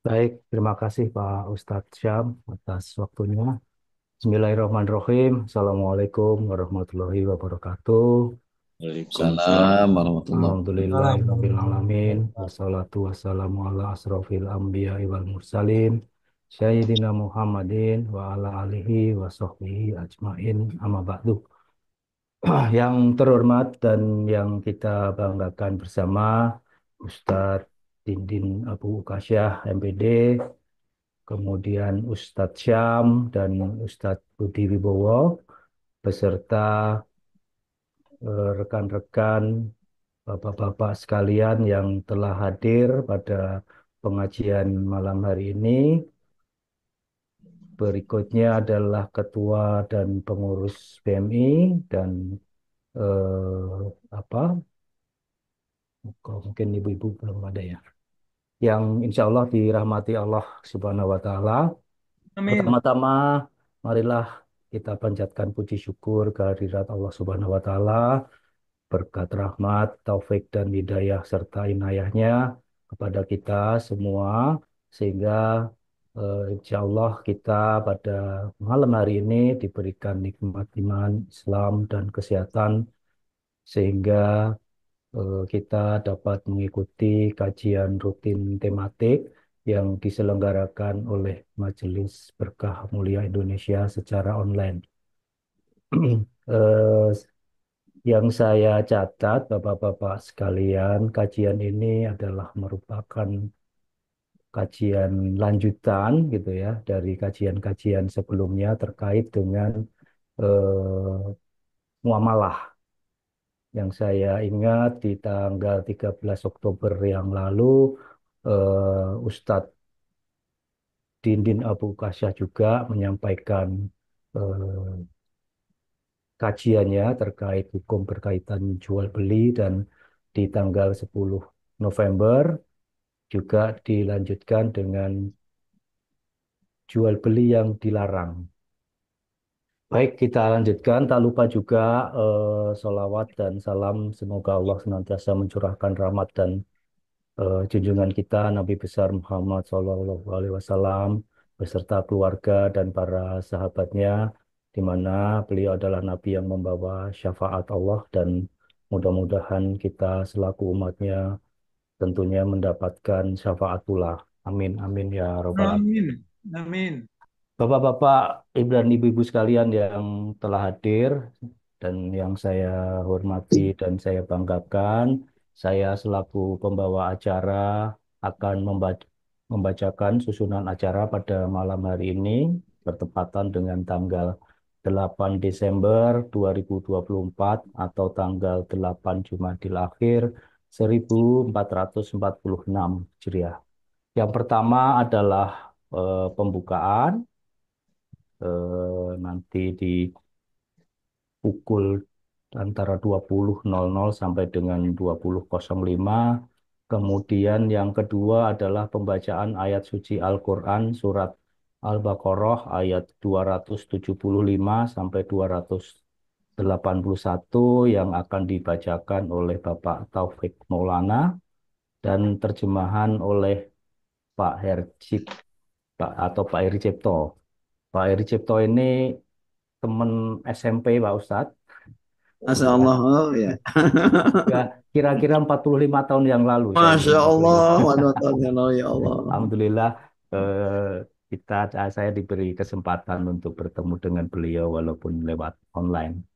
Baik, terima kasih Pak Ustadz Syam atas waktunya. Bismillahirrahmanirrahim. Assalamualaikum warahmatullahi wabarakatuh. Waalaikumsalam warahmatullahi wabarakatuh. Alhamdulillahirabbil alamin. Wassalatu wassalamu ala asrofil anbiya wal mursalin. Sayyidina Muhammadin wa ala alihi wa sahbihi ajmain. Amma ba'du. Yang terhormat dan yang kita banggakan bersama Ustadz Dindin Abu Kasyah MPD, kemudian Ustadz Syam dan Ustadz Budi Wibowo, beserta rekan-rekan Bapak-bapak sekalian yang telah hadir pada pengajian malam hari ini. Berikutnya adalah Ketua dan Pengurus BMI dan apa? Kok mungkin ibu-ibu belum ada ya. Yang insya Allah dirahmati Allah Subhanahu Wa Taala. Amin. Pertama-tama, marilah kita panjatkan puji syukur kehadirat Allah Subhanahu Wa Taala, berkat rahmat, taufik dan hidayah serta inayahnya kepada kita semua, sehingga insya Allah kita pada malam hari ini diberikan nikmat iman, Islam dan kesehatan, sehingga kita dapat mengikuti kajian rutin tematik yang diselenggarakan oleh Majelis Berkah Mulia Indonesia secara online. Eh, Yang saya catat, Bapak-Bapak sekalian, kajian ini adalah merupakan kajian lanjutan gitu ya dari kajian-kajian sebelumnya terkait dengan muamalah. Yang saya ingat di tanggal 13 Oktober yang lalu, Ustadz Dindin Abu Kasyah juga menyampaikan eh, kajiannya terkait hukum berkaitan jual beli, dan di tanggal 10 November juga dilanjutkan dengan jual beli yang dilarang. Baik, kita lanjutkan. Tak lupa juga sholawat dan salam. Semoga Allah senantiasa mencurahkan rahmat dan junjungan kita Nabi besar Muhammad SAW beserta keluarga dan para sahabatnya, di mana beliau adalah Nabi yang membawa syafaat Allah, dan mudah-mudahan kita selaku umatnya tentunya mendapatkan syafaat pula. Amin, amin ya robbal alamin. Amin. Amin. Bapak-bapak, ibu dan ibu-ibu sekalian yang telah hadir dan yang saya hormati dan saya banggakan, saya selaku pembawa acara akan membacakan susunan acara pada malam hari ini bertepatan dengan tanggal 8 Desember 2024 atau tanggal 8 Jumadil Akhir 1446 Hijriah. Yang pertama adalah pembukaan, nanti di pukul antara 20.00 sampai dengan 20.05. Kemudian yang kedua adalah pembacaan ayat suci Al-Quran surat Al-Baqarah ayat 275 sampai 281 yang akan dibacakan oleh Bapak Taufik Maulana dan terjemahan oleh Pak Herjip atau Pak Eri Cipto. Pak Eri Cipto ini teman SMP Pak Ustadz, Masya udah Allah. Oh ya. ya kira-kira 45 tahun yang lalu saya Masya kenal beliau. Allah. Waduh, ya Allah. Alhamdulillah, eh, saya diberi kesempatan untuk bertemu dengan beliau walaupun lewat online.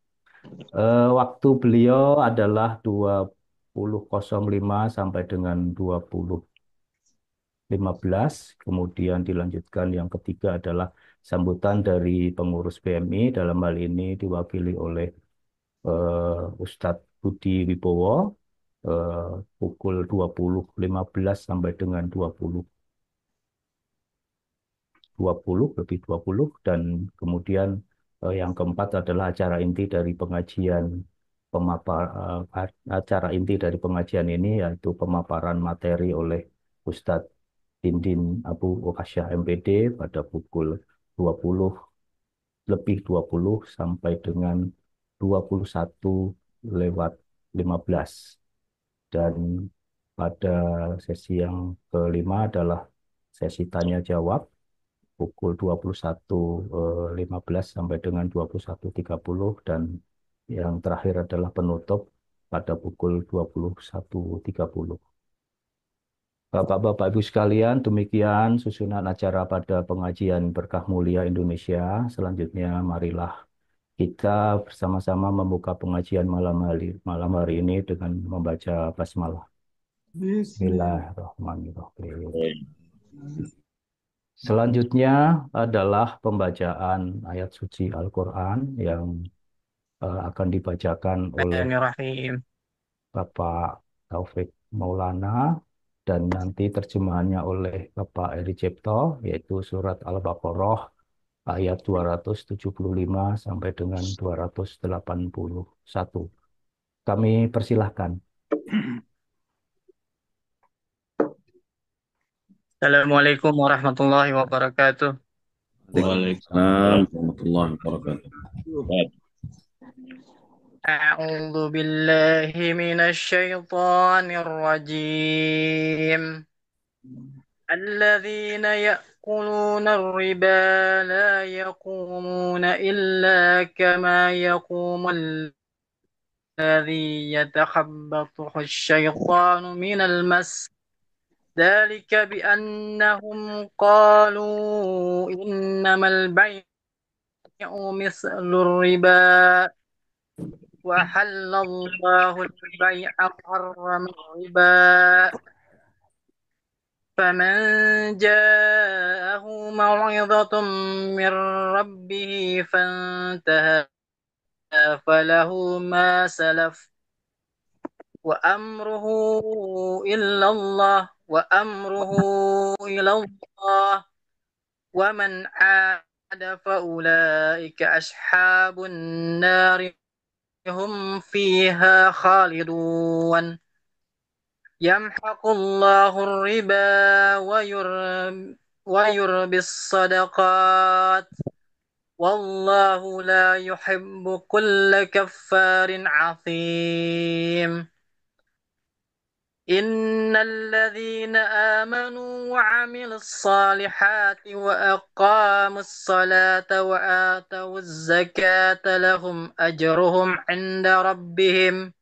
Waktu beliau adalah 20.05 sampai dengan 20.15. Kemudian dilanjutkan yang ketiga adalah sambutan dari pengurus BMI, dalam hal ini diwakili oleh Ustadz Budi Wibowo, eh, pukul 20.15 sampai dengan 20.20 lebih 20, dan kemudian yang keempat adalah acara inti dari pengajian ini, yaitu pemaparan materi oleh Ustadz Dindin Abu Okasyah MPD pada pukul 20 lebih 20 sampai dengan 21.15. Dan pada sesi yang kelima adalah sesi tanya jawab pukul 21.15 sampai dengan 21.30 dan yang terakhir adalah penutup pada pukul 21.30. Bapak-bapak Ibu sekalian, demikian susunan acara pada pengajian Berkah Mulia Indonesia. Selanjutnya marilah kita bersama-sama membuka pengajian malam hari ini dengan membaca basmalah. Bismillah. Bismillahirrahmanirrahim. Selanjutnya adalah pembacaan ayat suci Al-Quran yang akan dibacakan oleh Bismillahirrahmanirrahim. Bapak Taufik Maulana dan nanti terjemahannya oleh Bapak Eri Cipto, yaitu surat Al-Baqarah ayat 275 sampai dengan 281. Kami persilahkan. Assalamualaikum warahmatullahi wabarakatuh. Waalaikumsalam warahmatullahi wabarakatuh. A'udzu billahi minasyaitonir rajim. الذين يأكلون الربا لا يقومون إلا كما يقوم الذي يتخبطه الشيطان من المس ذلك بأنهم قالوا إنما البيع مثل الربا وحل الله البيع وحرم الربا فمن جاءه موعظة من ربه فانتهى فله ما سلف وأمره إلى الله ومن عاد فأولئك أصحاب النار هم فيها خالدون يمحق الله الربا ويربي الصدقات والله لا يحب كل كفار عظيم إن الذين آمنوا وعملوا الصالحات وأقاموا الصلاة وآتوا الزكاة لهم أجرهم عند ربهم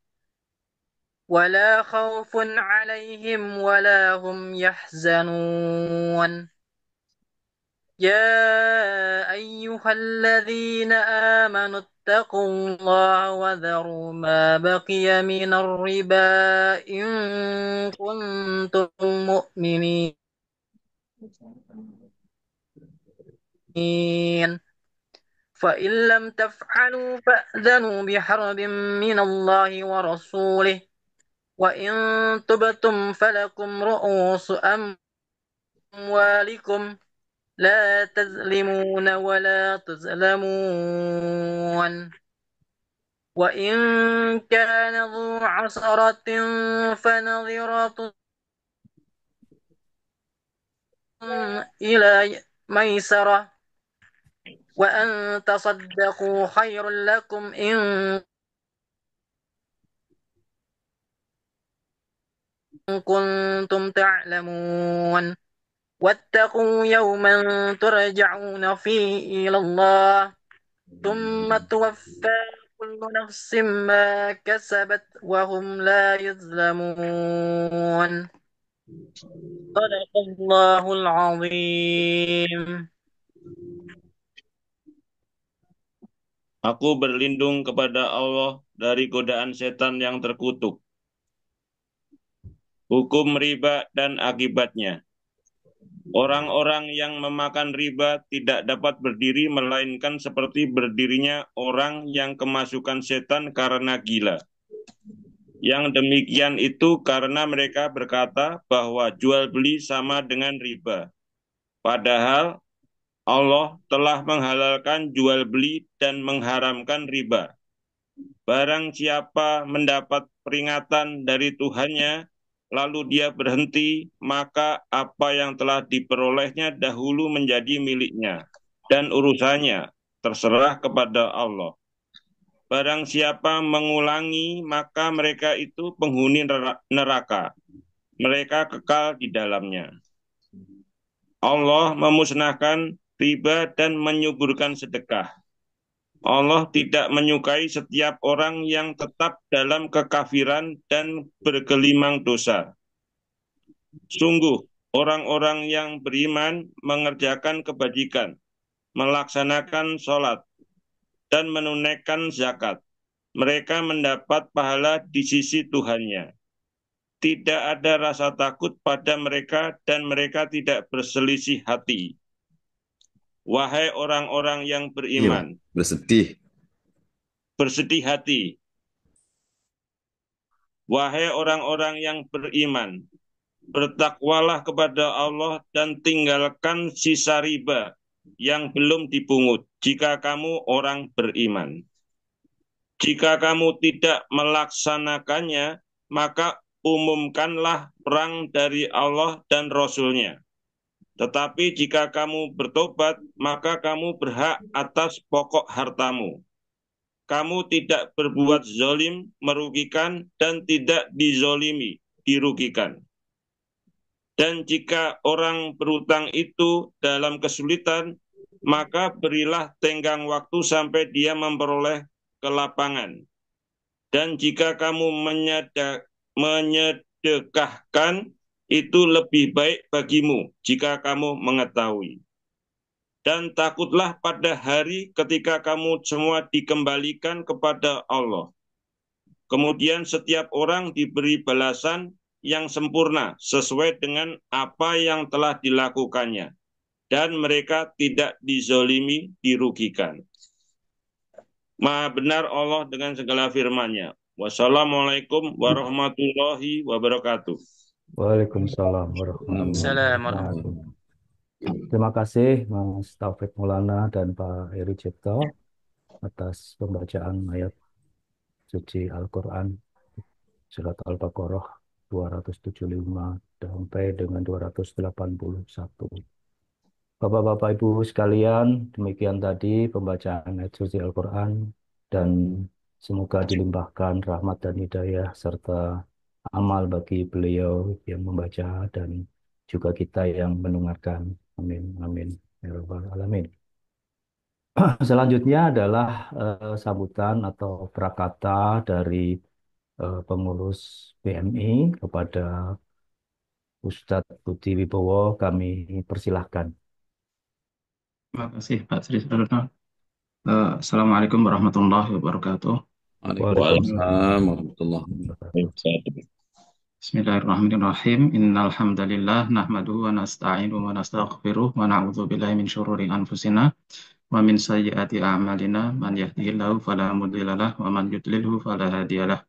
ولا خوف عليهم ولا هم يحزنون يا أيها الذين آمنوا اتقوا الله وذروا ما بقي من الربا إن كنتم مؤمنين فإن لم تفعلوا فأذنوا بحرب من الله ورسوله وإن تبتم فلكم رؤوس أموالكم لا تظلمون ولا تظلمون وإن كان ذو عسرة فنظرة إلى ميسرة وأن تصدقوا خير لكم إن كنتم تعلمون واتقوا يوما ترجعون فيه إلى الله ثم توفى كل نفس ما كسبت وهم لا يظلمون صدق الله العظيم. Aku berlindung kepada Allah dari godaan setan yang terkutuk. Hukum riba dan akibatnya. Orang-orang yang memakan riba tidak dapat berdiri melainkan seperti berdirinya orang yang kemasukan setan karena gila. Yang demikian itu karena mereka berkata bahwa jual beli sama dengan riba. Padahal Allah telah menghalalkan jual beli dan mengharamkan riba. Barang siapa mendapat peringatan dari Tuhannya, lalu dia berhenti, maka apa yang telah diperolehnya dahulu menjadi miliknya, dan urusannya terserah kepada Allah. Barang siapa mengulangi, maka mereka itu penghuni neraka. Mereka kekal di dalamnya. Allah memusnahkan riba dan menyuburkan sedekah. Allah tidak menyukai setiap orang yang tetap dalam kekafiran dan bergelimang dosa. Sungguh, orang-orang yang beriman mengerjakan kebajikan, melaksanakan sholat, dan menunaikan zakat. Mereka mendapat pahala di sisi Tuhannya. Tidak ada rasa takut pada mereka dan mereka tidak berselisih hati. Wahai orang-orang yang Iya, Pak. beriman, Bersedih. bersedih hati. Wahai orang-orang yang beriman, bertakwalah kepada Allah dan tinggalkan sisa riba yang belum dipungut jika kamu orang beriman. Jika kamu tidak melaksanakannya, maka umumkanlah perang dari Allah dan Rasul-Nya. Tetapi jika kamu bertobat, maka kamu berhak atas pokok hartamu. Kamu tidak berbuat zolim, merugikan, dan tidak dizolimi, dirugikan. Dan jika orang berutang itu dalam kesulitan, maka berilah tenggang waktu sampai dia memperoleh kelapangan. Dan jika kamu menyedekahkan, itu lebih baik bagimu jika kamu mengetahui. Dan takutlah pada hari ketika kamu semua dikembalikan kepada Allah. Kemudian setiap orang diberi balasan yang sempurna sesuai dengan apa yang telah dilakukannya. Dan mereka tidak dizolimi, dirugikan. Maha benar Allah dengan segala firman-Nya. Wassalamualaikum warahmatullahi wabarakatuh. Waalaikumsalam warahmatullahi Assalamualaikum. wabarakatuh. Terima kasih Mas Taufik Maulana dan Pak Eri Cipto atas pembacaan ayat suci Al-Quran surat Al-Baqarah 275 sampai dengan 281. Bapak-bapak Ibu sekalian, demikian tadi pembacaan ayat suci Al-Quran dan semoga dilimpahkan rahmat dan hidayah serta amal bagi beliau yang membaca dan juga kita yang mendengarkan. Amin. Amin. Ya Rabbal Alamin. Selanjutnya adalah sambutan atau prakata dari pengurus PMI kepada Ustadz Budi Wibowo. Kami persilahkan. Terima kasih Pak Sri Saruna. Assalamualaikum warahmatullahi wabarakatuh. Waalaikumsalam warahmatullahi Wabarakatuh. Bismillahirrahmanirrahim. Innal hamdalillah nahmaduhu wa nasta'inuhu wa nastaghfiruh wa na'udzu billahi min syururi anfusina wa min sayyiati a'malina man yahdihillahu fala mudhillalah wa man yudlilhu fala hadiyalah.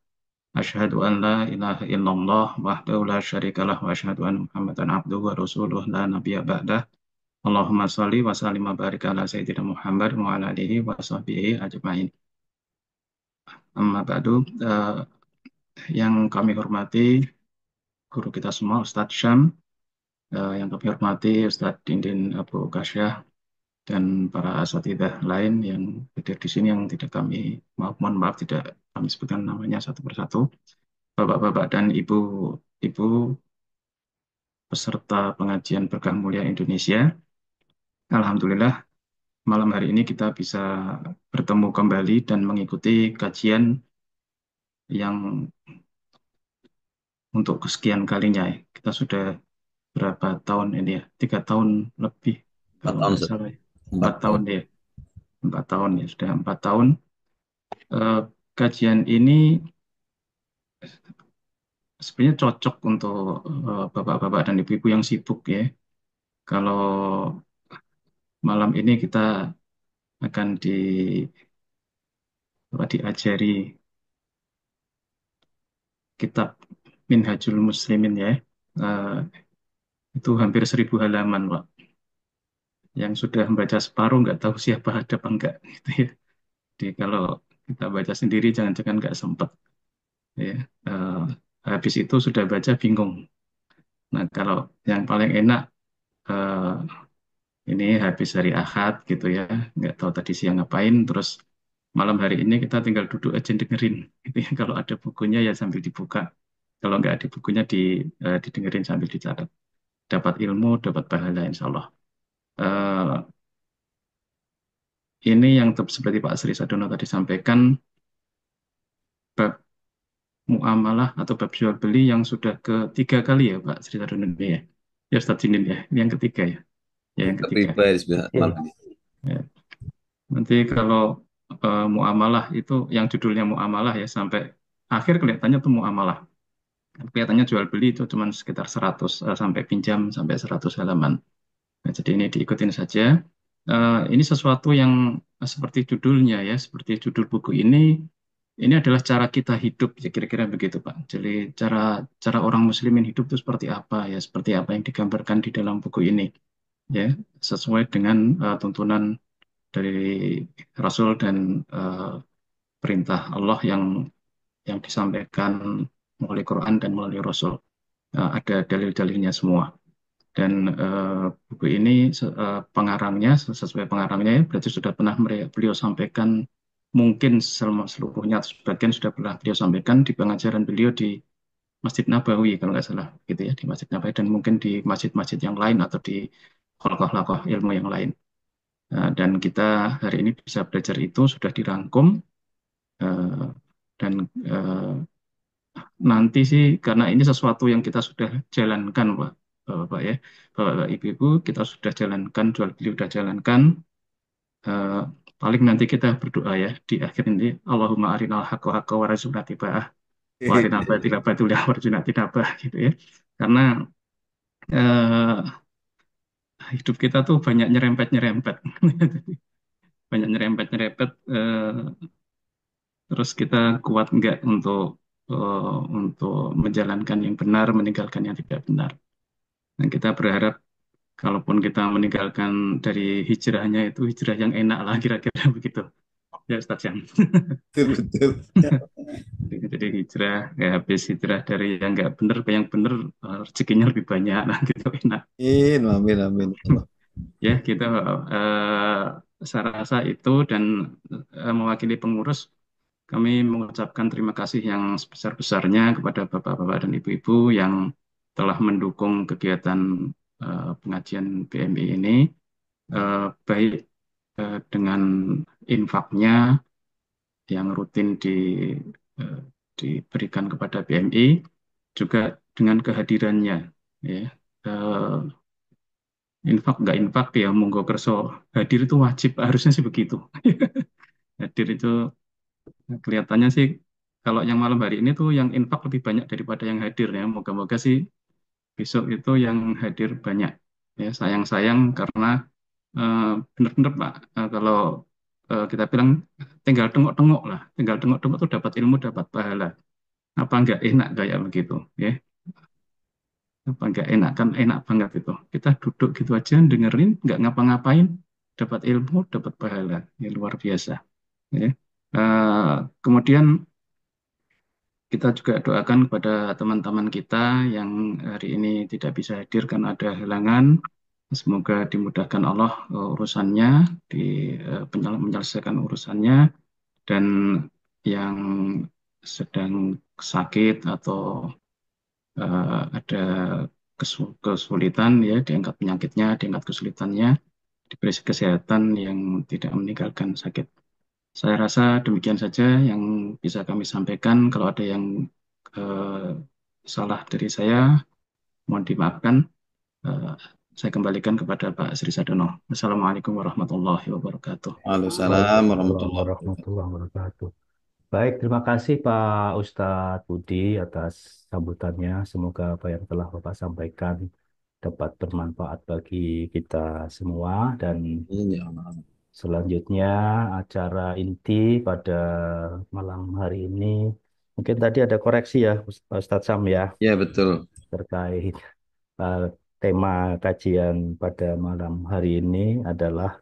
Asyhadu an la ilaha illallah wahdahu la syarikalah wa asyhadu anna Muhammadan abduhu wa rasuluh la nabiyya ba'dah. Allahumma shalli wa sallim wa barik ala sayyidina Muhammad wa ala alihi wa sahbihi ajmain. Amma ba'du, yang kami hormati guru kita semua Ustadz Syam, yang kami hormati Ustadz Dindin Abu Kasyah dan para asatidzah lain yang hadir di sini yang tidak kami mohon maaf tidak kami sebutkan namanya satu persatu. Bapak-bapak dan ibu-ibu peserta pengajian Berkah Mulia Indonesia. Alhamdulillah malam hari ini kita bisa bertemu kembali dan mengikuti kajian yang untuk kesekian kalinya ya. Kita sudah berapa tahun ini ya? 3 tahun lebih kalau tahun, nggak Ustaz. salah ya. 4 tahun ya. 4 tahun ya, sudah 4 tahun. Kajian ini sebenarnya cocok untuk bapak-bapak dan ibu-ibu yang sibuk ya. Kalau malam ini kita akan diajari kitab Minhajul Muslimin ya. Itu hampir 1.000 halaman, Pak. Yang sudah membaca separuh nggak tahu siapa ada apa enggak gitu ya. Jadi kalau kita baca sendiri jangan-jangan nggak sempat ya. Habis itu sudah baca bingung. Nah kalau yang paling enak ini habis hari Ahad gitu ya, nggak tahu tadi siang ngapain, terus malam hari ini kita tinggal duduk aja dengerin. Gitu ya. Kalau ada bukunya ya sambil dibuka. Kalau nggak ada bukunya didengerin sambil dicatat. dapat ilmu, dapat pahala insya Allah. Eh, ini yang seperti Pak Sri Sadono tadi sampaikan, bab muamalah atau bab jual beli yang sudah ketiga kali ya Pak Sri Sadono ini ya. Ya Ustadz Jinin ya, ini yang ketiga ya. Ya yang Bab ketiga. riba di sebelah Oke. malam ini. Ya. Nanti kalau muamalah itu yang judulnya muamalah ya sampai akhir kelihatannya tuh muamalah. Kelihatannya jual beli itu cuma sekitar 100 sampai pinjam sampai 100 halaman. Nah, jadi ini diikutin saja. Ini sesuatu yang seperti judulnya ya, seperti judul buku ini adalah cara kita hidup ya kira-kira begitu Pak. Jadi cara cara orang muslimin hidup itu seperti apa ya, seperti apa yang digambarkan di dalam buku ini ya, sesuai dengan tuntunan dari Rasul dan eh, perintah Allah yang disampaikan melalui Quran dan melalui Rasul. Ada dalil-dalilnya semua. Dan buku ini pengarangnya sesuai pengarangnya ya, berarti sudah pernah beliau sampaikan mungkin seluruhnya atau sebagian sudah pernah beliau sampaikan di pengajaran beliau di Masjid Nabawi kalau nggak salah gitu ya di Masjid Nabawi dan mungkin di masjid-masjid yang lain atau di halaqah-halaqah ilmu yang lain. Dan kita hari ini bisa belajar itu sudah dirangkum eh, dan eh, nanti sih karena ini sesuatu yang kita sudah jalankan Pak ya, Bapak Ibu kita sudah jalankan, jual beli sudah jalankan. Eh, paling nanti kita berdoa ya di akhir ini, Allahumma arinal haqqa haqqa warzuqna tiba'ah wa arinal batila batila warzuqna tinabah gitu ya. Karena eh, hidup kita tuh banyak nyerempet-nyerempet. Banyak nyerempet-nyerempet terus kita kuat enggak untuk menjalankan yang benar, meninggalkan yang tidak benar. Dan kita berharap kalaupun kita meninggalkan dari hijrahnya itu hijrah yang enak lah kira-kira begitu. Ya Ustaz Jam. Betul, betul. Jadi hijrah, ya habis hijrah dari yang nggak benar ke yang benar, rezekinya lebih banyak, nah gitu enak. Amin, amin, amin. Ya kita saya rasa itu dan mewakili pengurus kami mengucapkan terima kasih yang sebesar-besarnya kepada bapak-bapak dan ibu-ibu yang telah mendukung kegiatan pengajian BMI ini, baik dengan infaknya yang rutin eh, diberikan kepada BMI, juga dengan kehadirannya. Ya. Eh, infak nggak infak ya, monggo kerso hadir itu wajib, harusnya sih begitu. Hadir itu kelihatannya sih kalau yang malam hari ini tuh yang infak lebih banyak daripada yang hadir ya. Moga-moga sih besok itu yang hadir banyak. Ya, sayang-sayang karena eh, benar-benar Pak, kalau kita bilang tinggal tengok-tengok lah, tinggal tengok-tengok tuh dapat ilmu, dapat pahala. Apa nggak enak kayak begitu? Ya, apa nggak enak kan enak banget itu. Kita duduk gitu aja, dengerin, nggak ngapa-ngapain, dapat ilmu, dapat pahala. Ya, luar biasa. Ya. Eh, kemudian kita juga doakan kepada teman-teman kita yang hari ini tidak bisa hadir karena ada halangan. Semoga dimudahkan Allah urusannya, di menyelesaikan urusannya, dan yang sedang sakit atau ada kesulitan ya diangkat penyakitnya, diangkat kesulitannya, diberi kesehatan yang tidak meninggalkan sakit. Saya rasa demikian saja yang bisa kami sampaikan. Kalau ada yang eh, salah dari saya, mohon dimaafkan. Eh, saya kembalikan kepada Pak Sri Sadono. Assalamualaikum warahmatullahi wabarakatuh. Waalaikumsalam Waalaikumsalam warahmatullahi wabarakatuh. warahmatullahi wabarakatuh. Baik, terima kasih Pak Ustadz Budi atas sambutannya. Semoga apa yang telah Bapak sampaikan dapat bermanfaat bagi kita semua. Dan Amin, ya Allah. selanjutnya acara inti pada malam hari ini. Mungkin tadi ada koreksi ya Pak Ustadz Sam ya Ya, betul. terkait eh, tema kajian pada malam hari ini adalah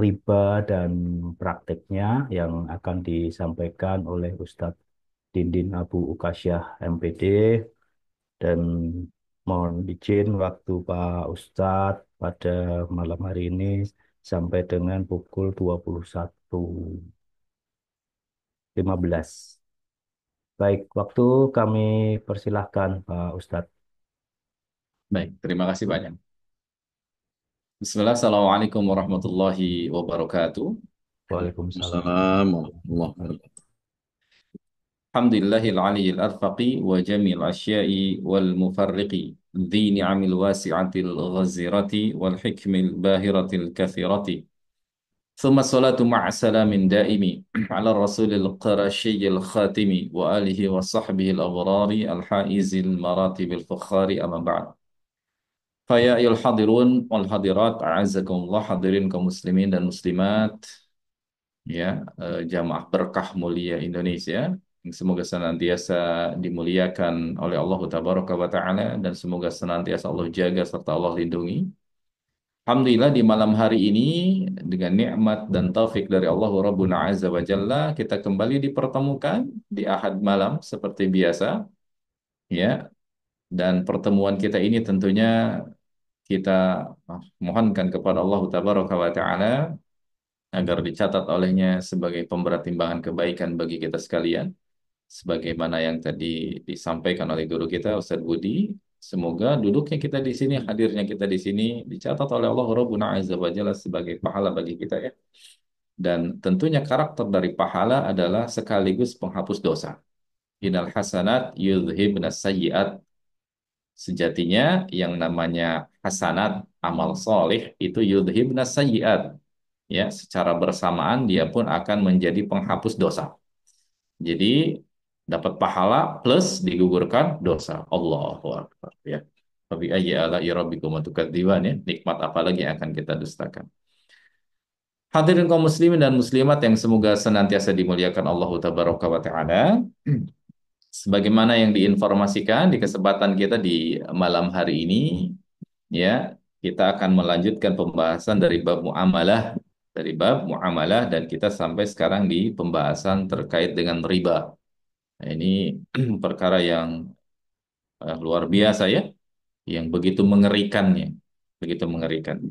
riba dan prakteknya yang akan disampaikan oleh Ustadz Dindin Abu Ukasyah MPD. Dan mohon izin waktu Pak Ustadz pada malam hari ini sampai dengan pukul 21.15. Baik, waktu kami persilahkan Pak Ustadz. Baik, terima kasih banyak. Bismillah, Assalamualaikum warahmatullahi wabarakatuh. Waalaikumsalam. Waalaikumsalam warahmatullahi wabarakatuh. Alhamdulillahil aliyyil arfaqi wa jamil asya'i wal mufarriqi dhi ni'amil wasi'atil ghazirati wal hikmil bahiratil kathirati. Thumma salatu ma'a salamin daimi ala rasulil qarashiyil khatimi wa alihi wa sahbihi al-aghrari al-haizil maratibil fakhari amma ba'd. Faya ayul hadirun wal hadirat a'azakumullah, hadirin kaum muslimin dan muslimat, ya, jamaah berkah mulia Indonesia yang semoga senantiasa dimuliakan oleh Allah Tabaraka wa Ta'ala dan semoga senantiasa Allah jaga serta Allah lindungi. Alhamdulillah di malam hari ini dengan nikmat dan taufik dari Allah Rabbuna Azza wa Jalla kita kembali dipertemukan di Ahad malam seperti biasa, ya, dan pertemuan kita ini tentunya kita mohonkan kepada Allah Tabaraka wa Ta'ala agar dicatat olehnya sebagai pemberat timbangan kebaikan bagi kita sekalian. Sebagaimana yang tadi disampaikan oleh guru kita, Ustaz Budi, semoga duduknya kita di sini, hadirnya kita di sini, dicatat oleh Allah Rabbuna Azza wa Jalla sebagai pahala bagi kita, ya. Dan tentunya karakter dari pahala adalah sekaligus penghapus dosa. Innal hasanat yudhibnas sayyi'at. Sejatinya yang namanya hasanat, amal solih, itu yudhibnas sayyi'at. Ya, secara bersamaan dia pun akan menjadi penghapus dosa. Jadi dapat pahala plus digugurkan dosa. Allahu Akbar, ya. Tapi ayya ala rabbikum tukadziban, ya. Nikmat apa lagi yang akan kita dustakan? Hadirin kaum muslimin dan muslimat yang semoga senantiasa dimuliakan Allah Tabaraka wa Ta'ala. Sebagaimana yang diinformasikan di kesempatan kita di malam hari ini, ya, kita akan melanjutkan pembahasan dari bab muamalah dan kita sampai sekarang di pembahasan terkait dengan riba. Nah, ini perkara yang luar biasa, ya, yang begitu mengerikannya, begitu mengerikan.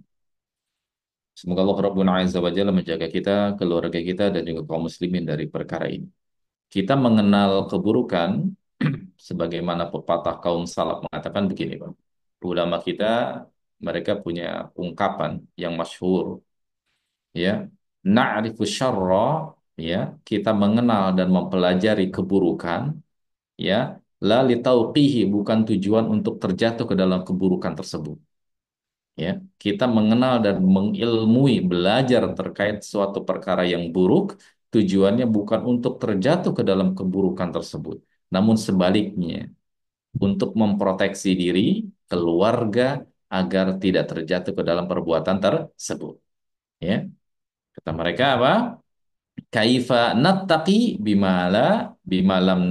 Semoga Allah Rabbuna Azza wa Jalla menjaga kita, keluarga kita dan juga kaum muslimin dari perkara ini. Kita mengenal keburukan sebagaimana pepatah kaum salaf mengatakan begini, Pak. Ulama kita mereka punya ungkapan yang masyhur, ya, na'rifu syarra, ya, kita mengenal dan mempelajari keburukan, ya, la litauqihi, bukan tujuan untuk terjatuh ke dalam keburukan tersebut, ya. Kita mengenal dan mengilmui, belajar terkait suatu perkara yang buruk, tujuannya bukan untuk terjatuh ke dalam keburukan tersebut, namun sebaliknya untuk memproteksi diri, keluarga agar tidak terjatuh ke dalam perbuatan tersebut, ya. Kata mereka apa? Kaifa nattaqi bimalam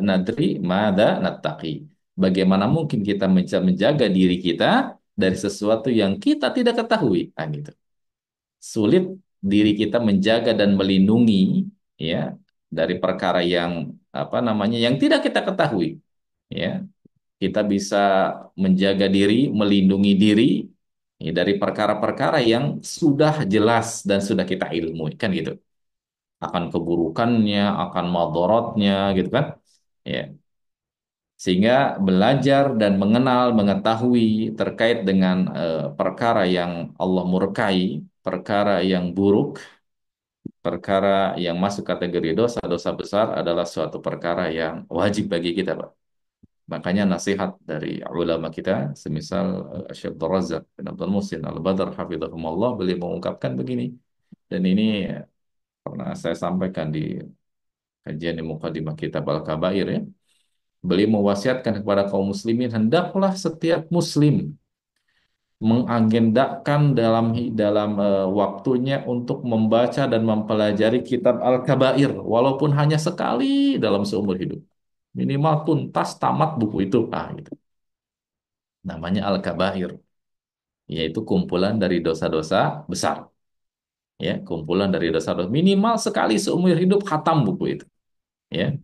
nadri mada nattaqi. Bagaimana mungkin kita menjaga diri kita dari sesuatu yang kita tidak ketahui? Nah, gitu. Sulit diri kita menjaga dan melindungi, ya, dari perkara yang apa namanya yang tidak kita ketahui, ya. Kita bisa menjaga diri, melindungi diri, ya, dari perkara-perkara yang sudah jelas dan sudah kita ilmui, kan gitu. Akan keburukannya, akan madorotnya, gitu kan. Ya. Sehingga belajar dan mengenal, mengetahui terkait dengan perkara yang Allah murkai, perkara yang buruk, perkara yang masuk kategori dosa-dosa besar adalah suatu perkara yang wajib bagi kita, Pak. Makanya nasihat dari ulama kita, semisal Syekh Abdul Razak bin Abdul Muhsin Al-Badr hafizahumullah, beliau mengungkapkan begini, dan ini pernah saya sampaikan di kajian di Muqaddimah Kitab Al-Kabair, ya. Beliau mewasiatkan kepada kaum muslimin, hendaklah setiap muslim mengagendakan dalam waktunya untuk membaca dan mempelajari kitab Al-Kabair, walaupun hanya sekali dalam seumur hidup. Minimal tuntas tamat buku itu. Gitu. Namanya Al-Kabair, yaitu kumpulan dari dosa-dosa besar. Ya, kumpulan dari dosa-dosa. Minimal sekali seumur hidup khatam buku itu. Ya.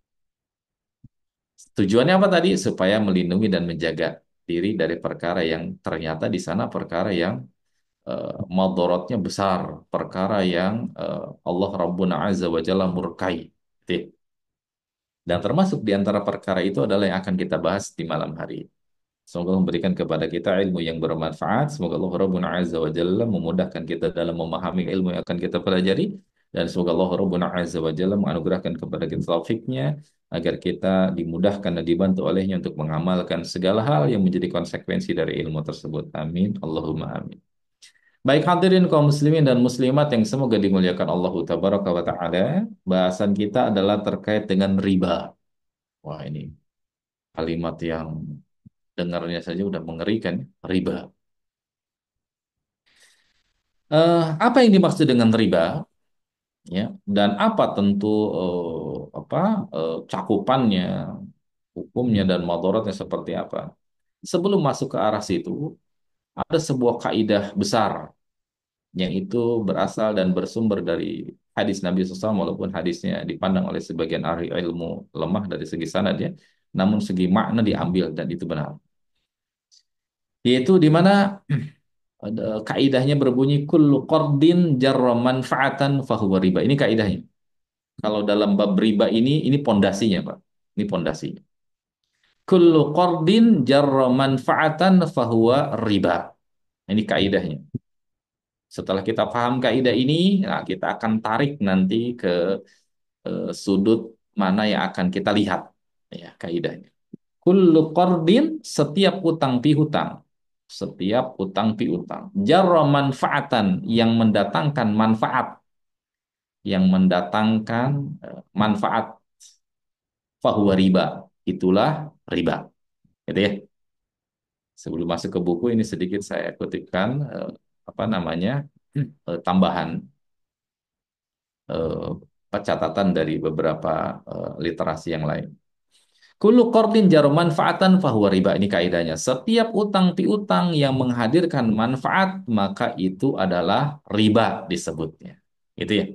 Tujuannya apa tadi? Supaya melindungi dan menjaga diri dari perkara yang ternyata di sana perkara yang madorotnya besar, perkara yang Allah Rabbuna Azza wa Jalla murkai. Dan termasuk di antara perkara itu adalah yang akan kita bahas di malam hari. Semoga Allah memberikan kepada kita ilmu yang bermanfaat. Semoga Allah Rabbuna Azza wa Jalla memudahkan kita dalam memahami ilmu yang akan kita pelajari. Dan semoga Allah Rabbuna Azza wa Jalla menganugerahkan kepada kita taufiknya agar kita dimudahkan dan dibantu olehnya untuk mengamalkan segala hal yang menjadi konsekuensi dari ilmu tersebut. Amin. Allahumma amin. Baik hadirin kaum muslimin dan muslimat yang semoga dimuliakan Allah Tabaraka wa Ta'ala. Bahasan kita adalah terkait dengan riba. Wah, ini kalimat yang dengarnya saja udah mengerikan, riba. Apa yang dimaksud dengan riba? Ya, dan apa tentu cakupannya, hukumnya dan madaratnya seperti apa? Sebelum masuk ke arah situ, ada sebuah kaidah besar yang itu berasal dan bersumber dari hadis Nabi SAW, walaupun hadisnya dipandang oleh sebagian ahli ilmu lemah dari segi sanadnya, namun segi makna diambil dan itu benar. Yaitu di mana kaidahnya berbunyi kullu qardin jarra manfaatan fahuwa riba. Ini kaidahnya. Kalau dalam bab riba ini pondasinya, Pak. Ini pondasinya. Kullu qardin jarra manfaatan fahuwa riba. Ini kaidahnya. Setelah kita paham kaidah ini, nah kita akan tarik nanti ke sudut mana yang akan kita lihat ya kaidahnya. Kullu qardin, setiap utang piutang, setiap utang piutang, jarra manfaatan, yang mendatangkan manfaat, yang mendatangkan manfaat, fahuwa riba, itulah riba. Gitu ya. Sebelum masuk ke buku ini sedikit saya kutipkan tambahan catatan dari beberapa literasi yang lain. Kullu qardin jar manfaatan fahuwa riba. Ini kaidahnya. Setiap utang piutang yang menghadirkan manfaat, maka itu adalah riba disebutnya. Gitu ya.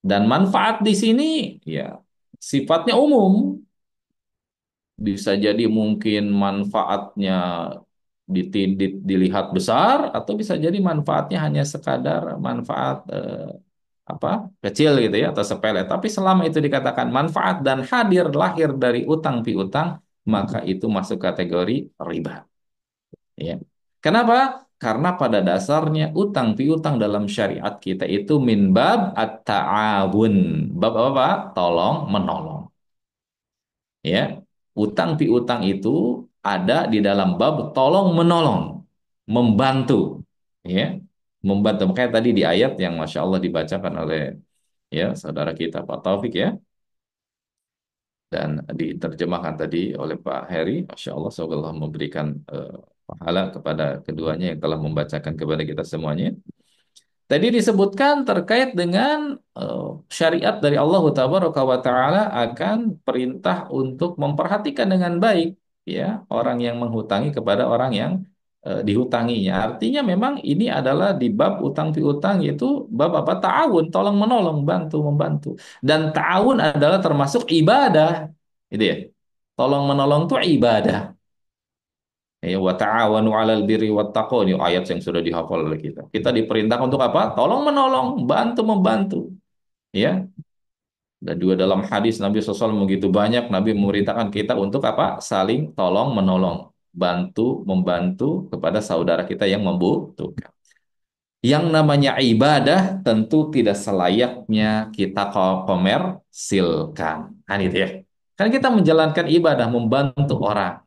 Dan manfaat di sini ya sifatnya umum. Bisa jadi mungkin manfaatnya dilihat besar, atau bisa jadi manfaatnya hanya sekadar manfaat kecil gitu ya, atau sepele. Tapi selama itu dikatakan manfaat dan hadir lahir dari utang piutang, maka itu masuk kategori riba. Ya. Kenapa? Karena pada dasarnya utang piutang dalam syariat kita itu min bab at-ta'awun. Bab apa? Tolong menolong. Ya. Utang piutang itu ada di dalam bab tolong menolong, membantu. Ya. Membantu. Makanya tadi di ayat yang Masya Allah dibacakan oleh ya saudara kita Pak Taufik ya, dan diterjemahkan tadi oleh Pak Heri, Masya Allah, semoga Allah memberikan pahala kepada keduanya yang telah membacakan kepada kita semuanya. Tadi disebutkan terkait dengan syariat dari Allah Taala akan perintah untuk memperhatikan dengan baik ya orang yang menghutangi kepada orang yang dihutanginya. Artinya memang ini adalah di bab utang piutang, yaitu bab apa? Ta'awun, tolong menolong, bantu membantu. Dan ta'awun adalah termasuk ibadah. Gitu ya. Tolong menolong itu ibadah. Ya, wa ta'awanu 'alal birri wat taqwa, ini ayat yang sudah dihafal oleh kita. Kita diperintahkan untuk apa? Tolong menolong, bantu membantu. Ya. Dan juga dalam hadis Nabi SAW begitu banyak Nabi memerintahkan kita untuk apa? Saling tolong menolong, bantu membantu kepada saudara kita yang membutuhkan. Yang namanya ibadah tentu tidak selayaknya kita komersilkan. Kan itu ya. Kan kita menjalankan ibadah, membantu orang.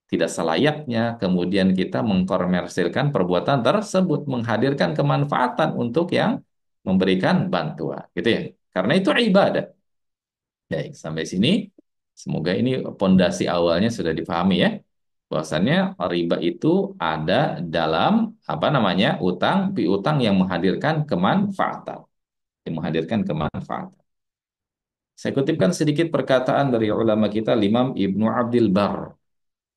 Tidak selayaknya kemudian kita mengkomersilkan perbuatan tersebut, menghadirkan kemanfaatan untuk yang memberikan bantuan. Gitu ya. Karena itu ibadah. Baik, sampai sini semoga ini pondasi awalnya sudah dipahami ya. Bahwasannya riba itu ada dalam utang piutang yang menghadirkan kemanfaatan, yang menghadirkan kemanfaatan. Saya kutipkan sedikit perkataan dari ulama kita Imam Ibnu Abdil Bar,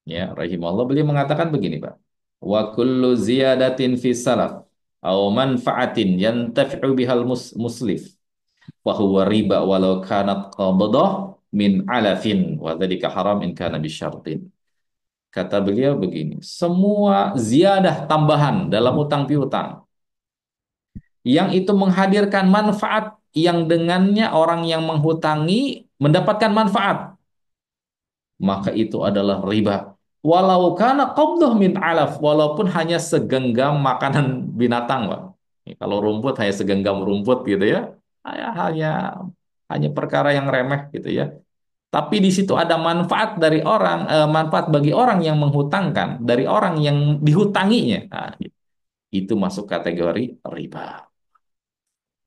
ya rahimahullah. Beliau mengatakan begini, Pak. Wa kullu ziyadatin fi salaf aw manfaatin yantafi'u bihal muslif wa huwa riba walau kanat qabdah min alafin wa dzalika haram in kana bisyartin. Kata beliau begini, semua ziyadah tambahan dalam utang piutang yang itu menghadirkan manfaat, yang dengannya orang yang menghutangi mendapatkan manfaat, maka itu adalah riba walau kana qabduh min alaf, walaupun hanya segenggam makanan binatang, Pak. Kalau rumput hanya segenggam rumput gitu ya, hanya hanya perkara yang remeh gitu ya. Tapi di situ ada manfaat dari orang, manfaat bagi orang yang menghutangkan, dari orang yang dihutanginya. Nah, itu masuk kategori riba.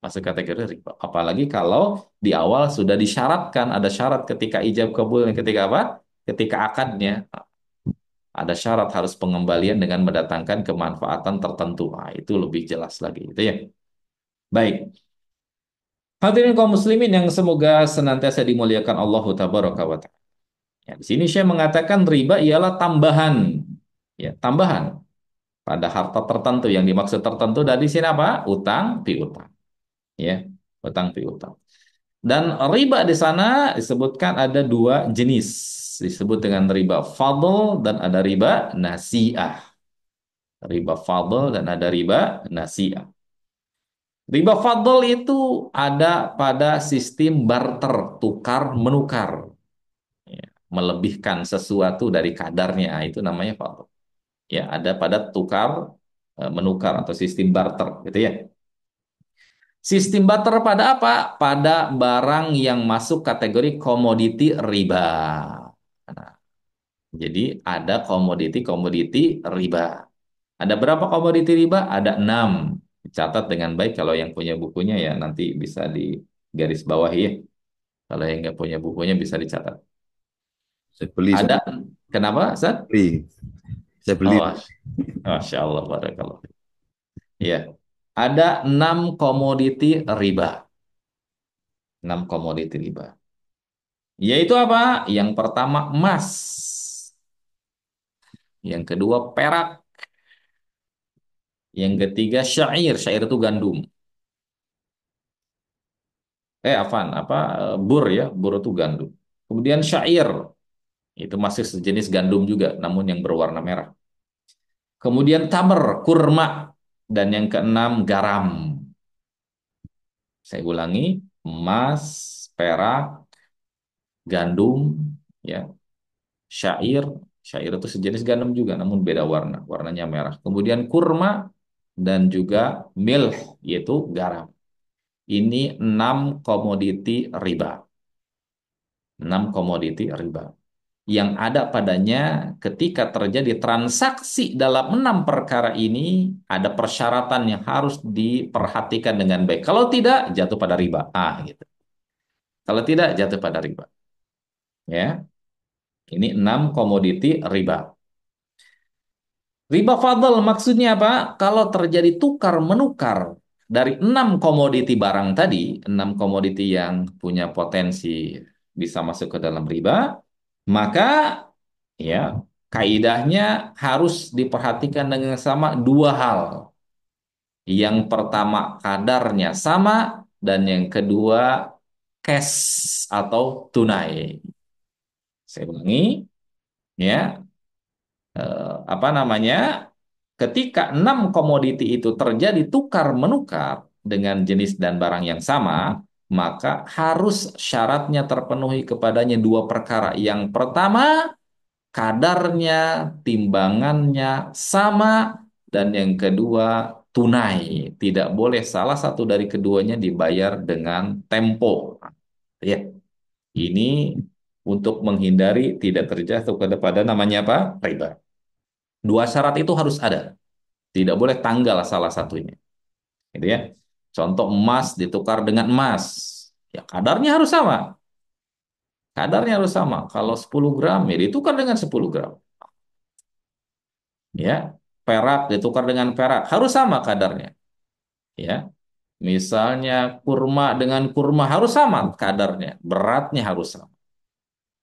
Masuk kategori riba. Apalagi kalau di awal sudah disyaratkan, ada syarat ketika ijab kabul, ketika apa? Ketika akadnya. Ada syarat harus pengembalian dengan mendatangkan kemanfaatan tertentu. Nah, itu lebih jelas lagi, gitu ya. Baik. Hadirin kaum muslimin yang semoga senantiasa dimuliakan Allah tabaraka wa ta'ala. Ya, di sini saya mengatakan riba ialah tambahan, ya, tambahan pada harta tertentu. Yang dimaksud tertentu dari sini apa? Utang piutang, ya, utang piutang. Dan riba di sana disebutkan ada dua jenis, disebut dengan riba fadl dan ada riba nasi'ah. Riba fadl dan ada riba nasi'ah. Riba fadl itu ada pada sistem barter, tukar menukar, ya, melebihkan sesuatu dari kadarnya, itu namanya fadl. Ya, ada pada tukar menukar atau sistem barter, gitu ya. Sistem barter pada apa? Pada barang yang masuk kategori komoditi riba. Nah, jadi ada komoditi-komoditi riba. Ada berapa komoditi riba? Ada 6. Catat dengan baik kalau yang punya bukunya ya nanti bisa di garis bawah ya. Kalau yang nggak punya bukunya bisa dicatat. Saya beli, Ada, kenapa, Ustaz? beli. Saya beli. Oh, Masya Allah, barakallah. Ya, ada 6 komoditi riba. 6 komoditi riba. Yaitu apa? Yang pertama emas. Yang kedua perak. Yang ketiga syair. Syair itu gandum. Bur ya, bur itu gandum. Kemudian syair, itu masih sejenis gandum juga, namun yang berwarna merah. Kemudian tamer, kurma, dan yang keenam garam. Saya ulangi, emas, perak, gandum, ya, syair, syair itu sejenis gandum juga, namun beda warna, warnanya merah. Kemudian kurma dan juga milh, yaitu garam. Ini 6 komoditi riba. 6 komoditi riba yang ada padanya ketika terjadi transaksi dalam 6 perkara ini ada persyaratan yang harus diperhatikan dengan baik. Kalau tidak, jatuh pada riba. Gitu. Kalau tidak, jatuh pada riba. Ya, ini 6 komoditi riba. Riba fadl maksudnya apa? Kalau terjadi tukar menukar dari 6 komoditi barang tadi, 6 komoditi yang punya potensi bisa masuk ke dalam riba, maka ya kaidahnya harus diperhatikan dengan sama dua hal. Yang pertama kadarnya sama dan yang kedua cash atau tunai. Saya ulangi ya, apa namanya? Ketika 6 komoditi itu terjadi tukar menukar dengan jenis dan barang yang sama, maka harus syaratnya terpenuhi kepadanya dua perkara. Yang pertama, kadarnya, timbangannya sama, dan yang kedua tunai. Tidak boleh salah satu dari keduanya dibayar dengan tempo. Ya, ini untuk menghindari tidak terjatuh kepada namanya apa? Riba. Dua syarat itu harus ada. Tidak boleh tanggal salah satunya. Gitu ya. Contoh emas ditukar dengan emas. Ya kadarnya harus sama. Kadarnya harus sama. Kalau 10 gram ya ditukar dengan 10 gram. Ya, perak ditukar dengan perak harus sama kadarnya. Ya, misalnya kurma dengan kurma harus sama kadarnya, beratnya harus sama,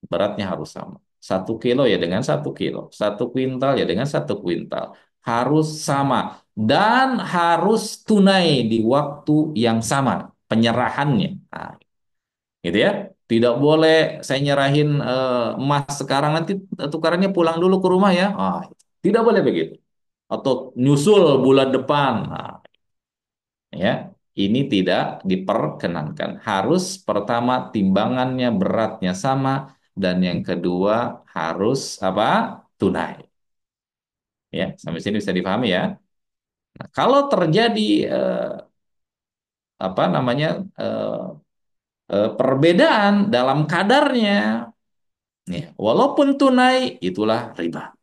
beratnya harus sama. 1 kilo ya dengan 1 kilo, 1 kuintal ya dengan 1 kuintal, harus sama dan harus tunai di waktu yang sama penyerahannya. Nah, gitu ya. Tidak boleh saya nyerahin emas sekarang nanti tukarannya pulang dulu ke rumah ya. Tidak boleh begitu atau nyusul bulan depan. Nah, ya, ini tidak diperkenankan. Harus pertama timbangannya beratnya sama dan yang kedua harus apa? tunai. Ya, sampai sini bisa dipahami ya. Nah, kalau terjadi apa namanya eh, perbedaan dalam kadarnya, ya, walaupun tunai, itulah riba.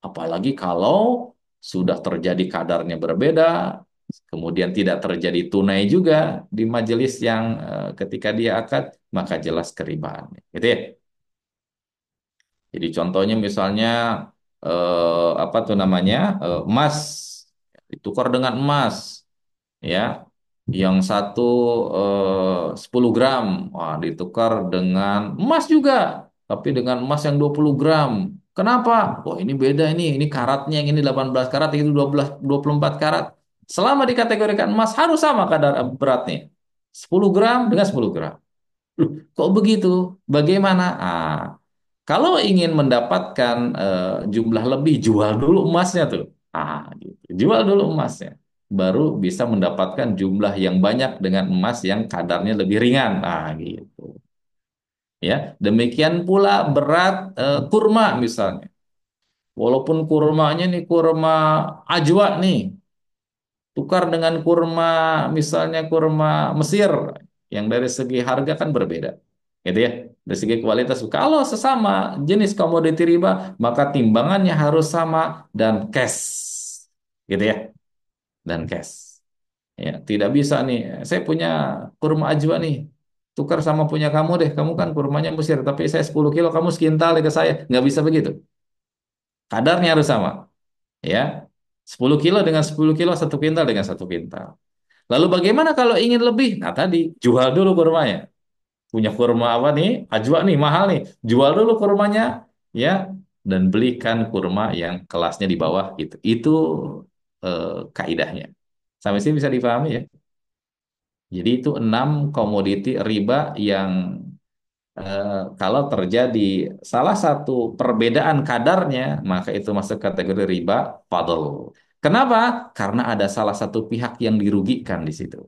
Apalagi kalau sudah terjadi kadarnya berbeda, kemudian tidak terjadi tunai juga di majelis yang ketika dia akad, maka jelas keribaan. Gitu ya. Jadi contohnya misalnya apa tuh namanya emas ditukar dengan emas, ya, yang satu 10 gram, wah ditukar dengan emas juga, tapi dengan emas yang 20 gram. Kenapa? Oh ini beda ini karatnya, yang ini 18 karat, itu 24 karat. Selama dikategorikan emas harus sama kadar beratnya. 10 gram dengan 10 gram. Loh, kok begitu? Bagaimana? Kalau ingin mendapatkan jumlah lebih, jual dulu emasnya tuh. Gitu. Jual dulu emasnya. Baru bisa mendapatkan jumlah yang banyak dengan emas yang kadarnya lebih ringan. Gitu. Ya, demikian pula berat kurma misalnya. Walaupun kurmanya nih kurma ajwa nih, tukar dengan kurma misalnya kurma Mesir yang dari segi harga kan berbeda, gitu ya, dari segi kualitas. Kalau sesama jenis komoditi riba, maka timbangannya harus sama dan cash, gitu ya, dan cash. Ya, tidak bisa nih, saya punya kurma ajwa nih, tukar sama punya kamu deh, kamu kan kurmanya Mesir, tapi saya 10 kilo, kamu sekintal deh ke saya, nggak bisa begitu. Kadarnya harus sama, ya. 10 kilo dengan 10 kilo, satu kintal dengan satu kintal. Lalu bagaimana kalau ingin lebih? Nah tadi, jual dulu kurmanya. Punya kurma apa nih? Ajwa nih, mahal nih. Jual dulu kurmanya, ya, dan belikan kurma yang kelasnya di bawah gitu. Itu kaidahnya. Sampai sini bisa dipahami ya. Jadi itu 6 komoditi riba yang kalau terjadi salah satu perbedaan kadarnya, maka itu masuk kategori riba fadl. Kenapa? Karena ada salah satu pihak yang dirugikan di situ.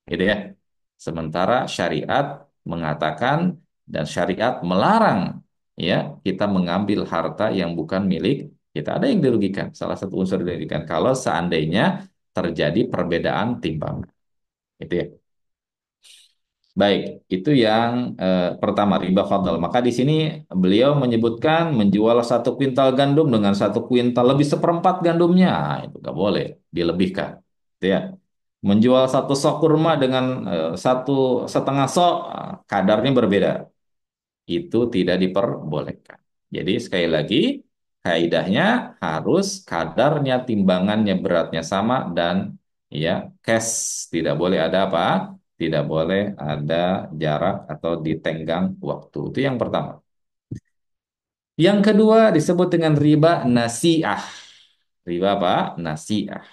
Gitu ya. Sementara syariat mengatakan dan syariat melarang, ya, kita mengambil harta yang bukan milik kita. Ada yang dirugikan. Salah satu unsur dirugikan kalau seandainya terjadi perbedaan timbangan. Itu ya. Baik, itu yang pertama riba fadl. Maka di sini beliau menyebutkan menjual 1 kuintal gandum dengan 1 kuintal lebih seperempat gandumnya. Itu nggak boleh dilebihkan. Itu ya. Menjual 1 sok kurma dengan 1,5 sok, kadarnya berbeda. Itu tidak diperbolehkan. Jadi sekali lagi, kaidahnya harus kadarnya, timbangannya, beratnya sama dan ya cash. Tidak boleh ada apa? Tidak boleh ada jarak atau ditenggang waktu. Itu yang pertama. Yang kedua disebut dengan riba nasi'ah. Riba apa? Nasi'ah.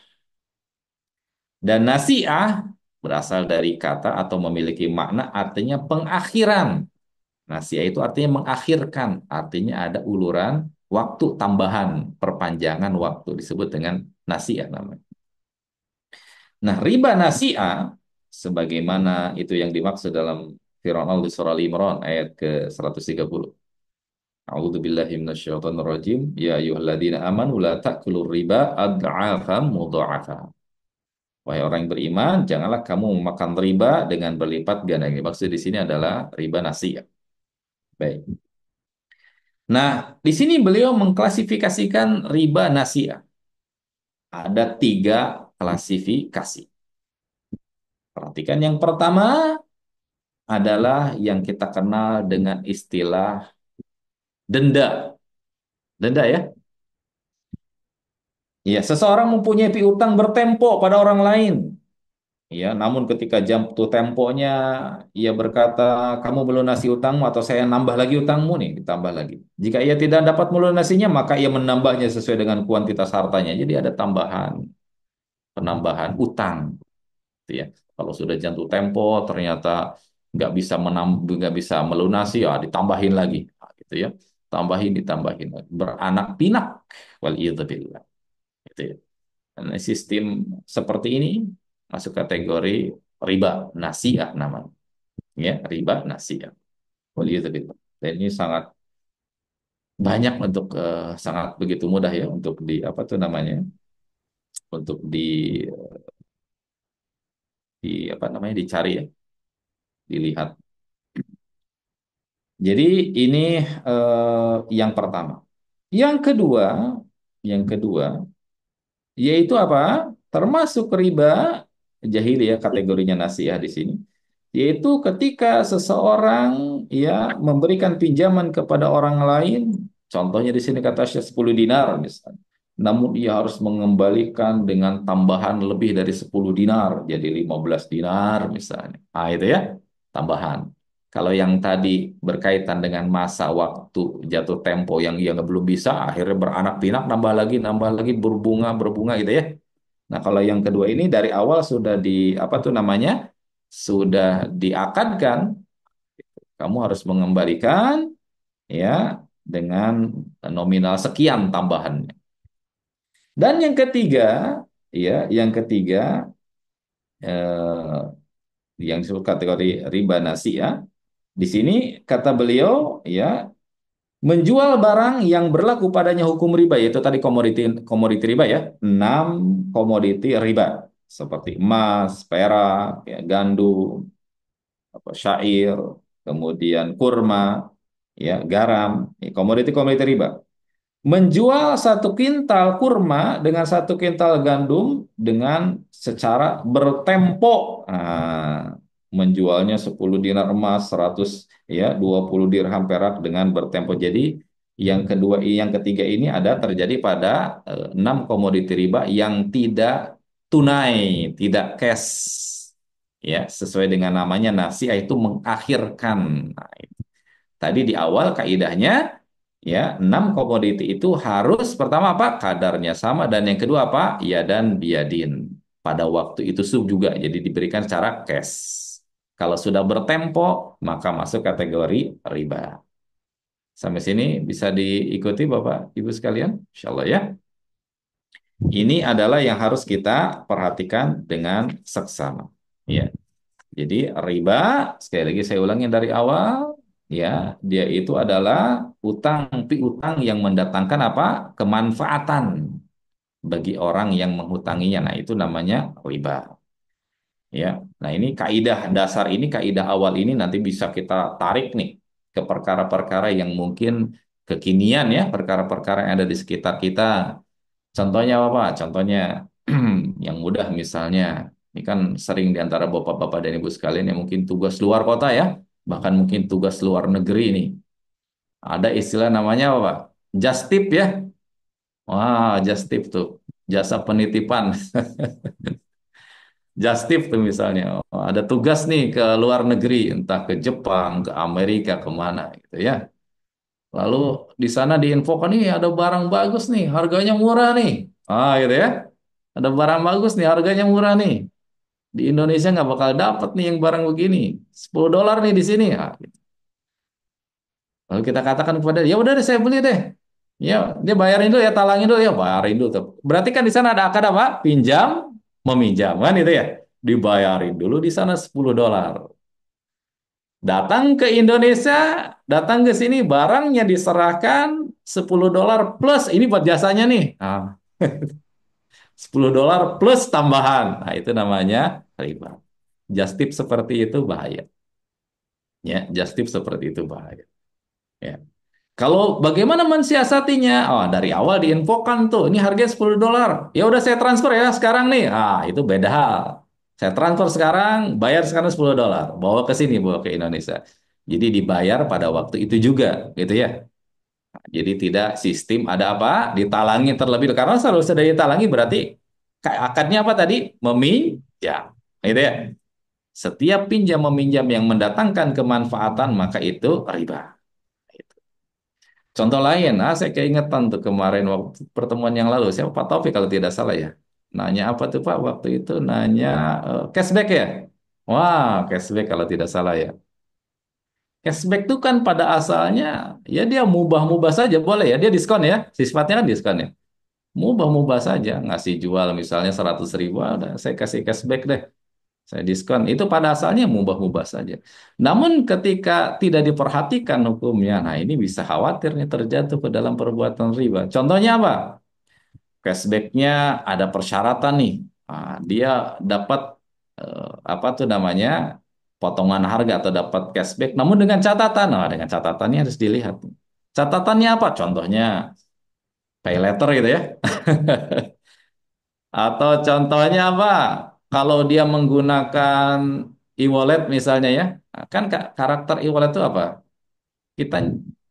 Dan nasi'ah berasal dari kata atau memiliki makna artinya pengakhiran. Nasi'ah itu artinya mengakhirkan, artinya ada uluran waktu tambahan, perpanjangan waktu, disebut dengan nasi'ah namanya. Nah, riba nasi'ah sebagaimana itu yang dimaksud dalam firman Allah di surah Al-Imran ayat ke-130. A'udzu billahi minasyaitonir rajim. Ya ayyuhalladzina amanu la ta'kulur riba ad'afan mudha'afa. Wahai orang yang beriman, janganlah kamu memakan riba dengan berlipat ganda. Yang dimaksud di sini adalah riba nasi'ah. Baik. Nah, di sini beliau mengklasifikasikan riba nasi'ah. Ada 3 klasifikasi. Perhatikan yang pertama adalah yang kita kenal dengan istilah denda. Denda ya. Ya, seseorang mempunyai piutang bertempo pada orang lain. Ya, namun ketika jatuh temponya, ia berkata, kamu melunasi utangmu atau saya nambah lagi utangmu nih, ditambah lagi. Jika ia tidak dapat melunasinya, maka ia menambahnya sesuai dengan kuantitas hartanya. Jadi ada tambahan, penambahan utang. Gitu ya. Kalau sudah jatuh tempo, ternyata nggak bisa melunasi, ya ditambahin lagi. Nah, gitu ya, ditambahin lagi. Beranak pinak, wal billah. Gitu ya. Dan sistem seperti ini masuk kategori riba nasi'ah namanya. Ya, riba nasi'ah. Waliyadzubillah. Dan ini sangat banyak untuk sangat begitu mudah ya untuk di apa tuh namanya untuk di apa namanya dicari ya, dilihat. Jadi ini yang pertama. Yang kedua, yang kedua yaitu apa? Termasuk riba jahiliyah kategorinya nasiah di sini. Yaitu ketika seseorang ya memberikan pinjaman kepada orang lain, contohnya di sini kata Syekh 10 dinar misalnya. Namun ia harus mengembalikan dengan tambahan lebih dari 10 dinar, jadi 15 dinar misalnya. Ah itu ya, tambahan. Kalau yang tadi berkaitan dengan masa waktu jatuh tempo yang ia belum bisa, akhirnya beranak pinak, nambah lagi, berbunga, berbunga gitu ya. Nah, kalau yang kedua ini dari awal sudah di apa tuh namanya? Sudah diakadkan, kamu harus mengembalikan ya dengan nominal sekian tambahannya. Dan yang ketiga, ya, yang ketiga eh, yang disebut kategori riba nasiah. Di sini kata beliau ya menjual barang yang berlaku padanya hukum riba yaitu tadi komoditi komoditi riba ya, 6 komoditi riba seperti emas, perak, ya, gandum, apa syair, kemudian kurma, ya, garam, ya, komoditi-komoditi riba. Menjual 1 kintal kurma dengan 1 kintal gandum dengan secara bertempo. Nah, menjualnya 10 dinar emas, 100 ya 20 dirham perak dengan bertempo. Jadi yang kedua, yang ketiga ini ada terjadi pada 6 komoditi riba yang tidak tunai, tidak cash. Ya, sesuai dengan namanya nasiah itu mengakhirkan. Nah, tadi di awal kaidahnya ya 6 komoditi itu harus pertama apa? Kadarnya sama dan yang kedua apa? Ya dan biadin. Pada waktu itu sub juga jadi diberikan secara cash. Kalau sudah bertempo maka masuk kategori riba. Sampai sini bisa diikuti Bapak Ibu sekalian? Insya Allah ya. Ini adalah yang harus kita perhatikan dengan seksama. Ya. Jadi riba, sekali lagi saya ulangi dari awal, ya, dia itu adalah utang piutang yang mendatangkan apa? Kemanfaatan bagi orang yang menghutanginya. Nah, itu namanya riba. Ya. Nah, ini kaidah dasar ini, kaidah awal ini nanti bisa kita tarik nih ke perkara-perkara yang mungkin kekinian ya, perkara-perkara yang ada di sekitar kita. Contohnya apa? Contohnya yang mudah misalnya, ini kan sering di antara bapak-bapak dan ibu sekalian yang mungkin tugas luar kota ya, bahkan mungkin tugas luar negeri ini. Ada istilah namanya apa, Pak? Just tip ya. Wah, just tip tuh. Jasa penitipan. Just tip tuh misalnya. Oh, ada tugas nih ke luar negeri, entah ke Jepang, ke Amerika, kemana gitu ya. Lalu di sana diinfokan nih ada barang bagus nih, harganya murah nih. Ah, gitu ya. Ada barang bagus nih, harganya murah nih. Di Indonesia nggak bakal dapat nih yang barang begini. 10 dolar nih di sini. Ah, gitu. Lalu kita katakan kepada dia, ya udah deh saya beli deh. Ya, dia bayarin dulu ya, talangin dulu ya, bayarin dulu tuh. Berarti kan di sana ada akad apa? Pinjam, meminjam kan itu ya. Dibayarin dulu di sana 10 dolar. Datang ke Indonesia, datang ke sini barangnya diserahkan 10 dolar plus ini buat jasanya nih. Nah, 10 dolar plus tambahan. Nah, itu namanya riba. Just tip seperti itu bahaya. Ya, just tip seperti itu bahaya. Ya. Kalau bagaimana mensiasatinya? Oh, dari awal diinfokan tuh, ini harganya 10 dolar. Ya udah saya transfer ya sekarang nih. Ah, itu beda hal. Saya transfer sekarang, bayar sekarang 10 dolar. Bawa ke sini, bawa ke Indonesia. Jadi dibayar pada waktu itu juga, gitu ya. Jadi tidak sistem ada apa? Ditalangi terlebih dahulu. Karena selalu sudah ditalangi berarti akadnya apa tadi? Meminjam. Gitu ya. Setiap pinjam meminjam yang mendatangkan kemanfaatan maka itu riba. Contoh lain, saya keingetan tuh kemarin waktu pertemuan yang lalu, siapa Pak Taufik kalau tidak salah ya. Nanya apa tuh Pak waktu itu? Nanya cashback ya? Wah, cashback kalau tidak salah ya. Cashback itu kan pada asalnya ya dia mubah-mubah saja boleh ya, dia diskon ya, sifatnya kan diskon ya. Mubah-mubah saja, ngasih jual misalnya 100 ribu, udah saya kasih cashback deh. Saya diskon. Itu pada asalnya mubah-mubah saja. Namun ketika tidak diperhatikan hukumnya, nah ini bisa khawatir nih terjatuh ke dalam perbuatan riba. Contohnya apa? Cashbacknya ada persyaratan nih. Nah, dia dapat apa tuh namanya potongan harga atau dapat cashback. Namun dengan catatan, nah dengan catatannya harus dilihat. Catatannya apa? Contohnya pay letter gitu ya. Atau contohnya apa? Kalau dia menggunakan e-wallet misalnya ya, kan karakter e-wallet itu apa? Kita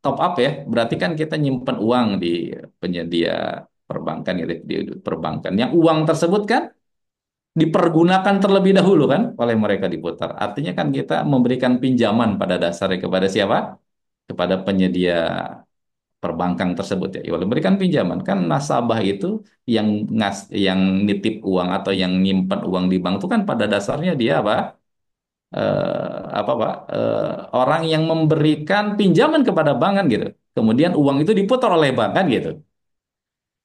top up ya, berarti kan kita nyimpen uang di penyedia perbankan gitu, di perbankan. Yang uang tersebut kan dipergunakan terlebih dahulu kan oleh mereka diputar. Artinya kan kita memberikan pinjaman pada dasarnya kepada siapa? Kepada penyedia perbankan tersebut ya. Ya, memberikan pinjaman kan nasabah itu yang nitip uang atau yang nyimpan uang di bank itu kan pada dasarnya dia apa? Apa Pak? Orang yang memberikan pinjaman kepada bank kan gitu. Kemudian uang itu diputar oleh bank kan gitu.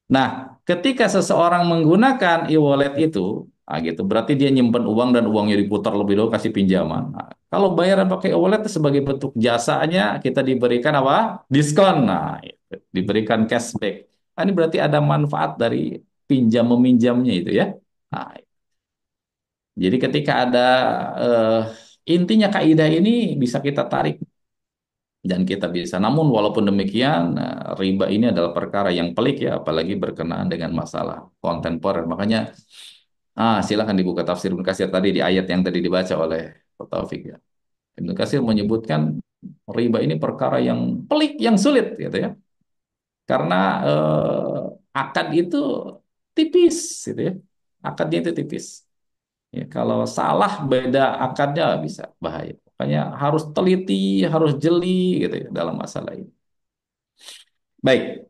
Nah, ketika seseorang menggunakan e-wallet itu, gitu, berarti dia nyimpan uang dan uangnya diputar lebih dulu kasih pinjaman. Nah, kalau bayaran pakai e-wallet itu sebagai bentuk jasanya kita diberikan apa? Diskon. Nah, itu, diberikan cashback. Nah, ini berarti ada manfaat dari pinjam meminjamnya itu ya. Nah, jadi ketika ada intinya kaidah ini bisa kita tarik dan kita bisa. Namun walaupun demikian, riba ini adalah perkara yang pelik ya, apalagi berkenaan dengan masalah kontemporer. Makanya, silakan dibuka tafsir Ibnu Katsir tadi di ayat yang tadi dibaca oleh Pak Taufik ya. Ibnu Katsir menyebutkan riba ini perkara yang pelik, yang sulit gitu ya. Karena akad itu tipis gitu ya. Akadnya itu tipis. Ya, kalau salah beda akadnya bisa bahaya. Makanya harus teliti, harus jeli gitu ya dalam masalah ini. Baik,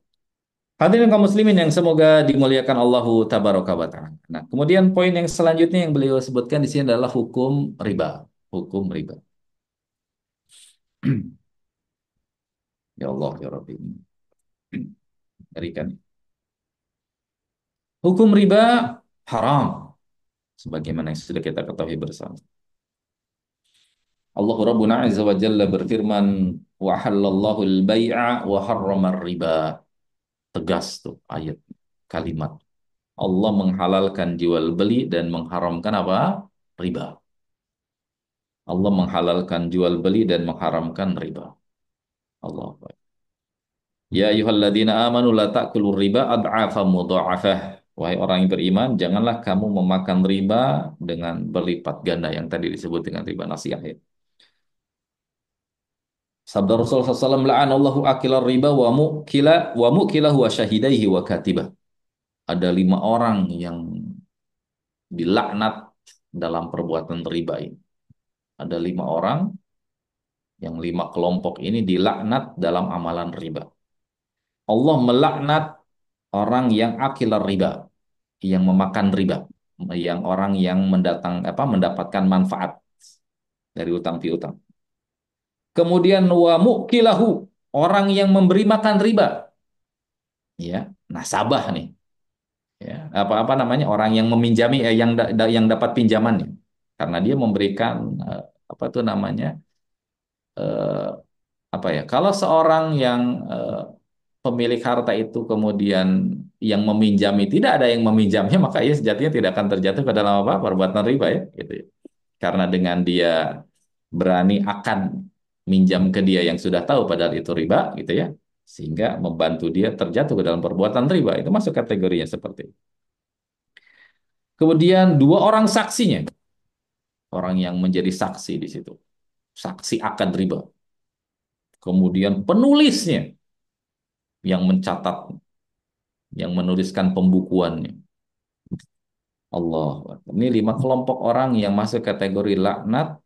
hadirin kaum muslimin yang semoga dimuliakan Allahu tabaraka wa taala. Nah, kemudian poin yang selanjutnya yang beliau sebutkan di sini adalah hukum riba. Hukum riba. Ya Allah ya Rabbi. Berikan. Hukum riba haram sebagaimana yang sudah kita ketahui bersama. Allah Rabbuna Azza wa Jalla berfirman, wa halallahu al-bai'a wa harrama riba. Tegas tuh ayat kalimat. Allah menghalalkan jual beli dan mengharamkan apa? Riba. Allah menghalalkan jual beli dan mengharamkan riba. Allah. Ya ayyuhalladzina amanu la ta'kulu riba ad'afa mudha'afah. Wahai orang yang beriman, janganlah kamu memakan riba dengan berlipat ganda yang tadi disebut dengan riba nasiah ya. Sabda Rasulullah SAW, la'anallahu akilar riba wa mukilahu wa syahidaihi wa katibah. Ada 5 orang yang dilaknat dalam perbuatan riba ini. Ada 5 orang, yang 5 kelompok ini dilaknat dalam amalan riba. Allah melaknat orang yang akilar riba, yang memakan riba, yang orang yang mendapatkan manfaat dari utang piutang. Kemudian wa mukilahu, orang yang memberi makan riba, ya, nasabah nih, ya, apa namanya orang yang meminjami yang dapat pinjamannya, karena dia memberikan apa tuh namanya eh, apa ya? Kalau seorang yang pemilik harta itu kemudian yang meminjami tidak ada yang meminjamnya maka ia sejatinya tidak akan terjatuh ke dalam apa perbuatan riba ya gitu ya. Karena dengan dia berani akan minjam ke dia yang sudah tahu padahal itu riba gitu ya sehingga membantu dia terjatuh ke dalam perbuatan riba itu masuk kategorinya seperti itu. Kemudian 2 orang saksinya orang yang menjadi saksi di situ saksi akad riba. Kemudian penulisnya yang mencatat yang menuliskan pembukuannya. Allah. Ini 5 kelompok orang yang masuk kategori laknat,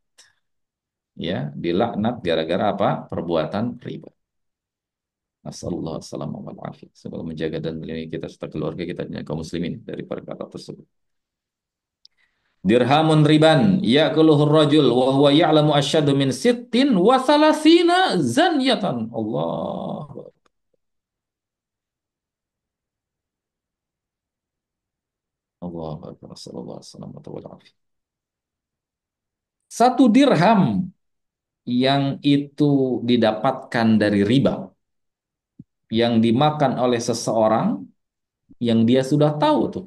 ya, dilaknat gara-gara apa? Perbuatan riba. Nasallahu alaihi wasallam. Semoga menjaga dan melindungi kita serta keluarga kita dan kaum muslimin dari perkara tersebut. Dirhamun riban ya'kuluhur rajul wa huwa ya'lamu asyaddu min sittin wa thalathina zanyatan. Allah. Allah. Sallallahu alaihi wasallam. Satu dirham yang itu didapatkan dari riba, yang dimakan oleh seseorang yang dia sudah tahu tuh,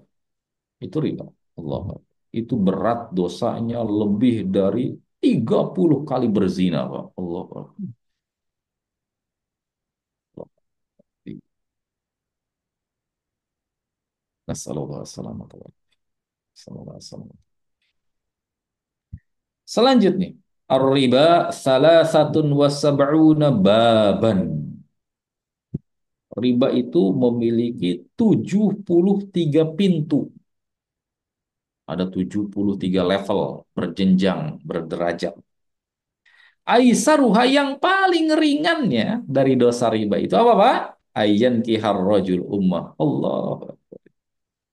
itu riba. Allah. Itu berat dosanya lebih dari 30 kali berzina, Pak. Allah. Nasallallahu alaihi wasallam. Selanjutnya, ar-riba salasatun wa sab'una baban. Riba itu memiliki 73 pintu. Ada 73 level, berjenjang, berderajat. Aisaruha yang paling ringannya dari dosa riba itu apa, Pak? Ayyan kihar rajul ummah. Allah.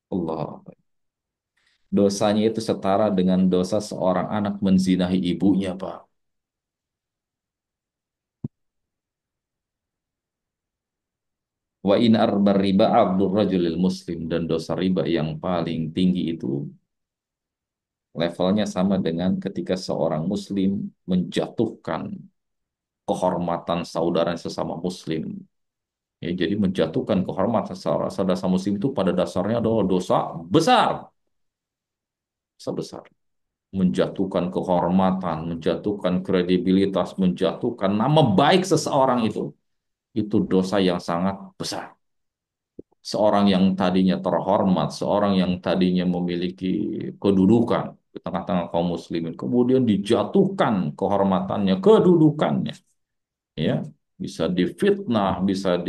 Allah. Dosanya itu setara dengan dosa seorang anak menzinahi ibunya, Pak. Wa in arbar riba abdur rajulil muslim, dan dosa riba yang paling tinggi itu levelnya sama dengan ketika seorang muslim menjatuhkan kehormatan saudara sesama muslim. Ya, jadi menjatuhkan kehormatan saudara sesama muslim itu pada dasarnya adalah dosa besar. Dosa besar. Menjatuhkan kehormatan, menjatuhkan kredibilitas, menjatuhkan nama baik seseorang itu dosa yang sangat besar. Seorang yang tadinya terhormat, seorang yang tadinya memiliki kedudukan di tengah-tengah kaum muslimin, kemudian dijatuhkan kehormatannya, kedudukannya, ya, bisa difitnah, bisa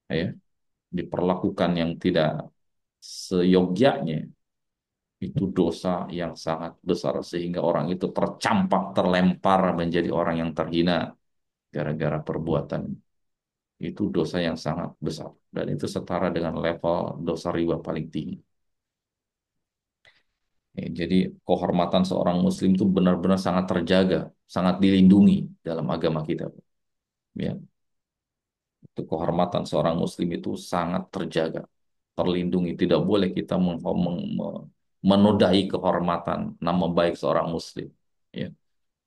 ya, diperlakukan yang tidak seyogyanya, itu dosa yang sangat besar sehingga orang itu tercampak, terlempar menjadi orang yang terhina gara-gara perbuatan. Itu dosa yang sangat besar dan itu setara dengan level dosa riba paling tinggi. Ya, jadi kehormatan seorang muslim itu benar-benar sangat terjaga, sangat dilindungi dalam agama kita. Ya, itu kehormatan seorang muslim itu sangat terjaga, terlindungi. Tidak boleh kita menodai kehormatan nama baik seorang muslim. Ya,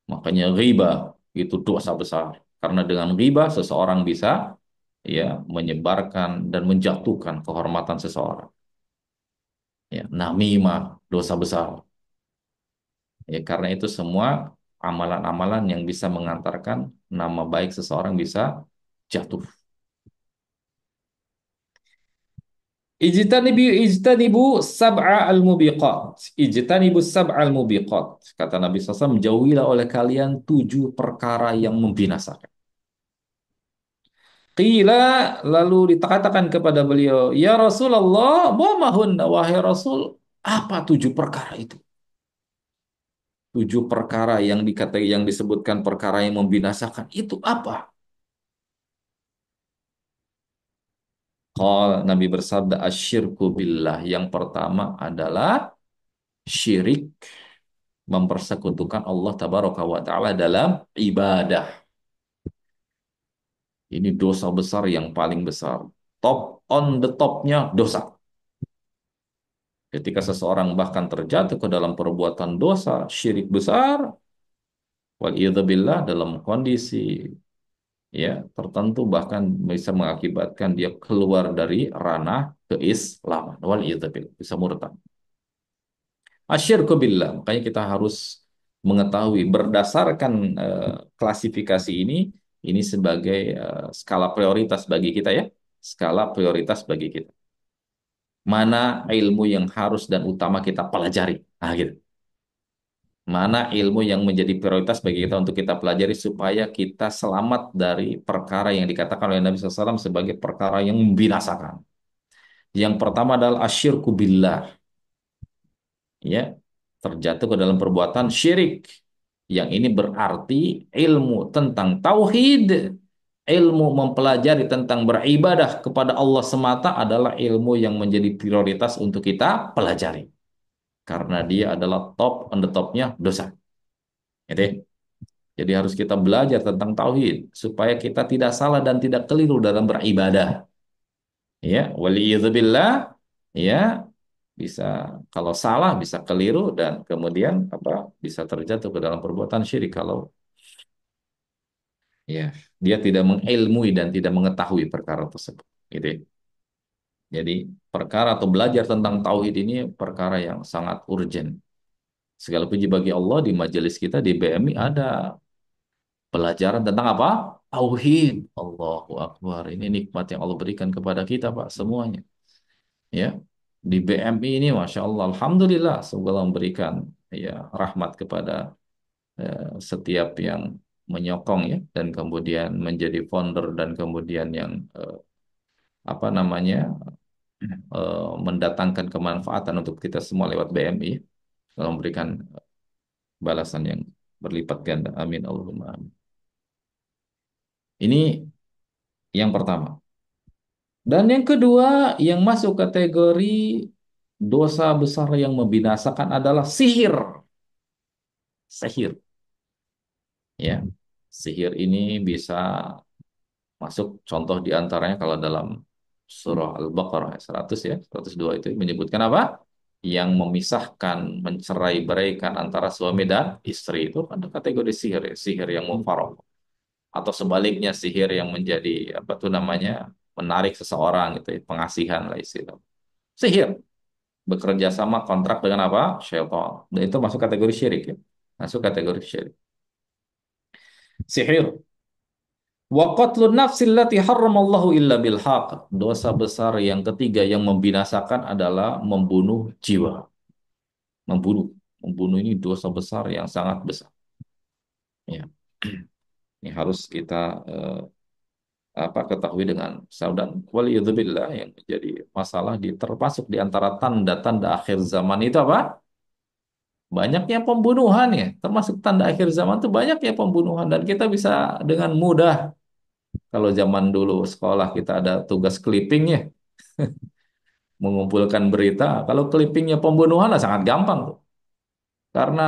makanya riba itu dosa besar. Karena dengan riba seseorang bisa ya menyebarkan dan menjatuhkan kehormatan seseorang. Ya, namimah dosa besar. Ya, karena itu semua amalan-amalan yang bisa mengantarkan nama baik seseorang bisa jatuh. Ijtanibu sab'a al-mubiqat. Ijtanibu sab'a al-mubiqat. Kata Nabi SAW, jauhilah oleh kalian 7 perkara yang membinasakan. Qila, lalu dikatakan kepada beliau, ya Rasulullah, mahun, wahai Rasul, apa 7 perkara itu? 7 perkara yang yang disebutkan perkara yang membinasakan, itu apa? Nabi bersabda, asyirku billah. Yang pertama adalah syirik, mempersekutukan Allah tabaraka wa ta'ala dalam ibadah. Ini dosa besar yang paling besar. Top on the topnya dosa. Ketika seseorang bahkan terjatuh ke dalam perbuatan dosa, syirik besar, waliyadzubillah, dalam kondisi ya tertentu bahkan bisa mengakibatkan dia keluar dari ranah keislaman. Waliyadzubillah, bisa murtad. Asyirku billah. Makanya kita harus mengetahui berdasarkan klasifikasi ini sebagai skala prioritas bagi kita ya. Skala prioritas bagi kita. Mana ilmu yang harus dan utama kita pelajari. Nah, gitu. Mana ilmu yang menjadi prioritas bagi kita untuk kita pelajari supaya kita selamat dari perkara yang dikatakan oleh Nabi SAW sebagai perkara yang membinasakan. Yang pertama adalah asyirku billah. Ya, terjatuh ke dalam perbuatan syirik. Yang ini berarti ilmu tentang tauhid, ilmu mempelajari tentang beribadah kepada Allah semata adalah ilmu yang menjadi prioritas untuk kita pelajari. Karena dia adalah top on the topnya dosa. Gitu ya. Jadi harus kita belajar tentang tauhid supaya kita tidak salah dan tidak keliru dalam beribadah. Ya, waliyadzubillah, ya, bisa kalau salah bisa keliru dan kemudian apa bisa terjatuh ke dalam perbuatan syirik kalau ya dia tidak mengilmui dan tidak mengetahui perkara tersebut. Gitu ya. Jadi perkara atau belajar tentang tauhid ini perkara yang sangat urgent. Segala puji bagi Allah di majelis kita di BMI ada pelajaran tentang apa? Tauhid. Allahu Akbar. Ini nikmat yang Allah berikan kepada kita, Pak, semuanya. Ya. Di BMI ini, Masya Allah, Alhamdulillah, semoga Allah memberikan ya rahmat kepada setiap yang menyokong ya dan kemudian menjadi founder dan kemudian yang apa namanya mendatangkan kemanfaatan untuk kita semua lewat BMI. Allah memberikan balasan yang berlipat ganda. Amin Allahumma amin. Ini yang pertama. Dan yang kedua, yang masuk kategori dosa besar yang membinasakan adalah sihir. Sihir, ya. Sihir ini bisa masuk contoh diantaranya kalau dalam surah Al-Baqarah 100 ya, 102 itu menyebutkan apa? Yang memisahkan, mencerai-beraikan antara suami dan istri itu ada kategori sihir ya, sihir yang mufarraq atau sebaliknya sihir yang menjadi apa tuh namanya? Menarik seseorang gitu ya, pengasihan lah istilah. Sihir bekerja sama kontrak dengan apa? Syaitan. Dan itu masuk kategori syirik ya. Masuk kategori syirik. Sihir. Wa qatlun nafsil lati harramallahu illa bil haq. Dosa besar yang ketiga yang membinasakan adalah membunuh jiwa. Membunuh. Membunuh ini dosa besar yang sangat besar. Ya. Ini harus kita apa ketahui dengan dan waliyadzubillah yang menjadi masalah termasuk di antara tanda-tanda akhir zaman itu apa? Banyaknya pembunuhan ya, termasuk tanda akhir zaman itu banyaknya pembunuhan dan kita bisa dengan mudah kalau zaman dulu sekolah kita ada tugas clipping ya, mengumpulkan berita. Kalau clippingnya pembunuhan lah sangat gampang tuh. Karena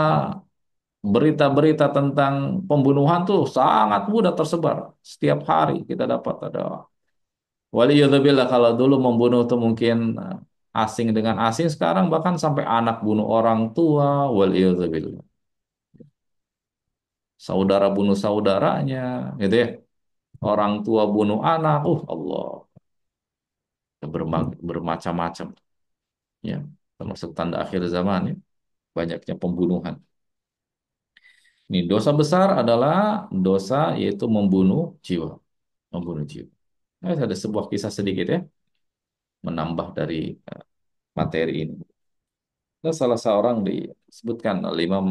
berita-berita tentang pembunuhan tuh sangat mudah tersebar. Setiap hari kita dapat ada. Waliyadzubillah kalau dulu membunuh tuh mungkin asing dengan asing, sekarang bahkan sampai anak bunuh orang tua. Waliyadzubillah. Saudara bunuh saudaranya, gitu ya. Orang tua bunuh anak, Allah, bermacam-macam, ya. Termasuk tanda akhir zaman ya, banyaknya pembunuhan. Ini dosa besar adalah dosa yaitu membunuh jiwa. Nah, ada sebuah kisah sedikit ya, menambah dari materi ini. Ada salah seorang disebutkan oleh Imam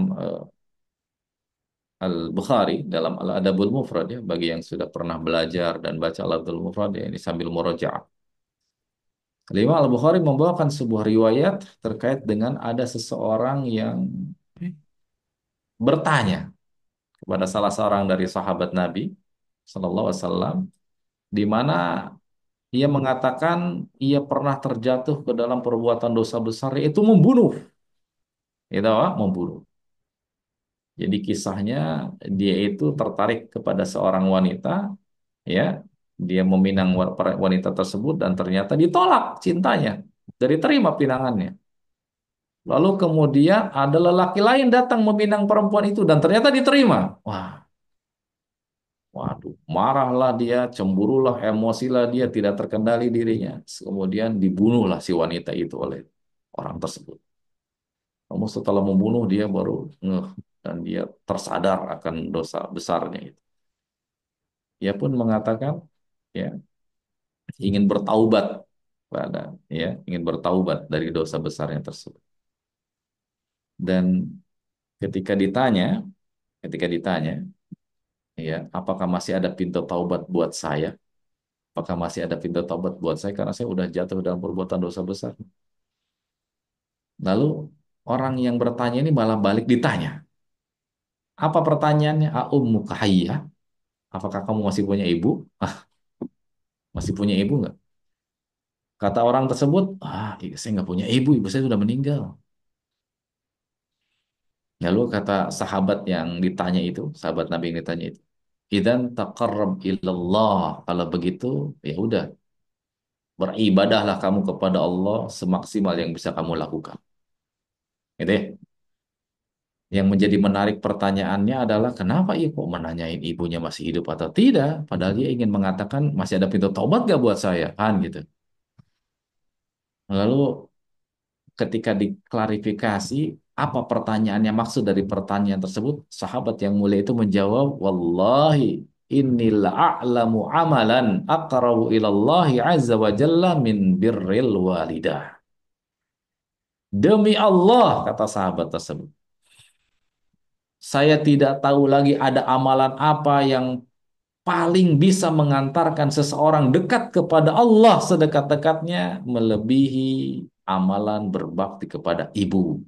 Al-Bukhari dalam Al-Adabul Mufrad ya, bagi yang sudah pernah belajar dan baca Al-Adabul Mufrad ya, ini sambil murojaah. Imam Al-Bukhari membawakan sebuah riwayat terkait dengan ada seseorang yang bertanya kepada salah seorang dari sahabat Nabi Sallallahu Alaihi Wasallam, di mana ia mengatakan ia pernah terjatuh ke dalam perbuatan dosa besar yaitu membunuh. Itu apa? Membunuh. Jadi kisahnya dia itu tertarik kepada seorang wanita, ya, dia meminang wanita tersebut dan ternyata ditolak cintanya, dari terima pinangannya. Lalu kemudian ada lelaki lain datang meminang perempuan itu dan ternyata diterima. Wah, waduh, marahlah dia, cemburulah, emosilah dia, tidak terkendali dirinya. Kemudian dibunuhlah si wanita itu oleh orang tersebut. Namun setelah membunuh dia baru ngeh dan dia tersadar akan dosa besarnya itu. Ia pun mengatakan, ya, ingin bertaubat ingin bertaubat dari dosa besarnya tersebut. Dan ketika ditanya, ya, apakah masih ada pintu taubat buat saya? Apakah masih ada pintu taubat buat saya karena saya udah jatuh dalam perbuatan dosa besar? Lalu orang yang bertanya ini malah balik ditanya. Apa pertanyaannya? Ummuka hayyah? Apakah kamu masih punya ibu? Masih punya ibu nggak? Kata orang tersebut, iya, saya nggak punya ibu, ibu saya sudah meninggal. Lalu kata sahabat yang ditanya itu, sahabat Nabi yang ditanya itu, idzan taqarrab ilallah. Kalau begitu, ya udah, Beribadahlah kamu kepada Allah semaksimal yang bisa kamu lakukan. Gitu ya. Yang menjadi menarik pertanyaannya adalah kenapa ia kok menanyain ibunya masih hidup atau tidak, padahal dia ingin mengatakan masih ada pintu taubat gak buat saya, kan gitu. Lalu ketika diklarifikasi apa pertanyaannya, maksud dari pertanyaan tersebut, sahabat yang mulia itu menjawab, wallahi innil a'lamu amalan aqrabu ilallahi azza wa jalla min birril walidah. Demi Allah, kata sahabat tersebut, saya tidak tahu lagi ada amalan apa yang paling bisa mengantarkan seseorang dekat kepada Allah sedekat-dekatnya melebihi amalan berbakti kepada ibu.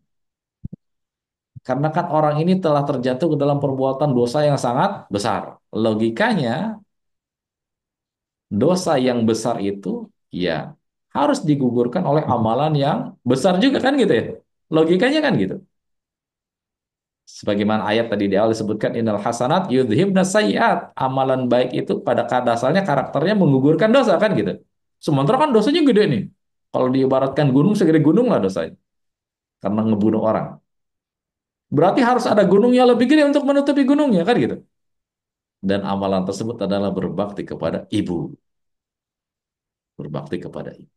Karena kan orang ini telah terjatuh ke dalam perbuatan dosa yang sangat besar. Logikanya, dosa yang besar itu ya harus digugurkan oleh amalan yang besar juga kan gitu ya. Logikanya kan gitu. Sebagaimana ayat tadi di awal disebutkan innal hasanat yudhibna sayyiat. Amalan baik itu pada dasarnya karakternya menggugurkan dosa kan gitu. Sementara kan dosanya gede nih. Kalau diibaratkan gunung segede gunung lah dosanya. Karena ngebunuh orang. Berarti harus ada gunung yang lebih gede untuk menutupi gunungnya kan gitu. Dan amalan tersebut adalah berbakti kepada ibu. Berbakti kepada ibu.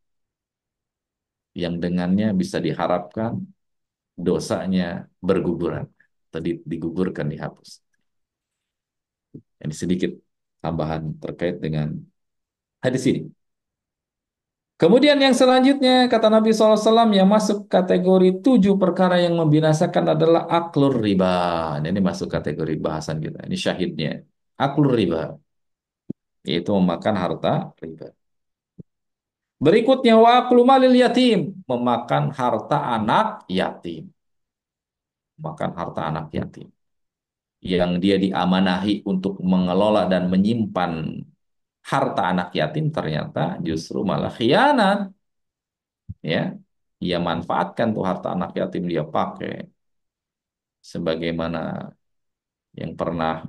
Yang dengannya bisa diharapkan dosanya berguguran. Tadi digugurkan, dihapus. Ini sedikit tambahan terkait dengan hadis ini. Kemudian yang selanjutnya, kata Nabi SAW, yang masuk kategori 7 perkara yang membinasakan adalah aklur riba. Ini masuk kategori bahasan kita. Ini syahidnya. Aklur riba. Yaitu memakan harta riba. Berikutnya, wa aklu malil yatim. Memakan harta anak yatim. Makan harta anak yatim. Yang dia diamanahi untuk mengelola dan menyimpan harta anak yatim, ternyata justru malah khianat. Ya, ia manfaatkan tuh harta anak yatim, dia pakai sebagaimana yang pernah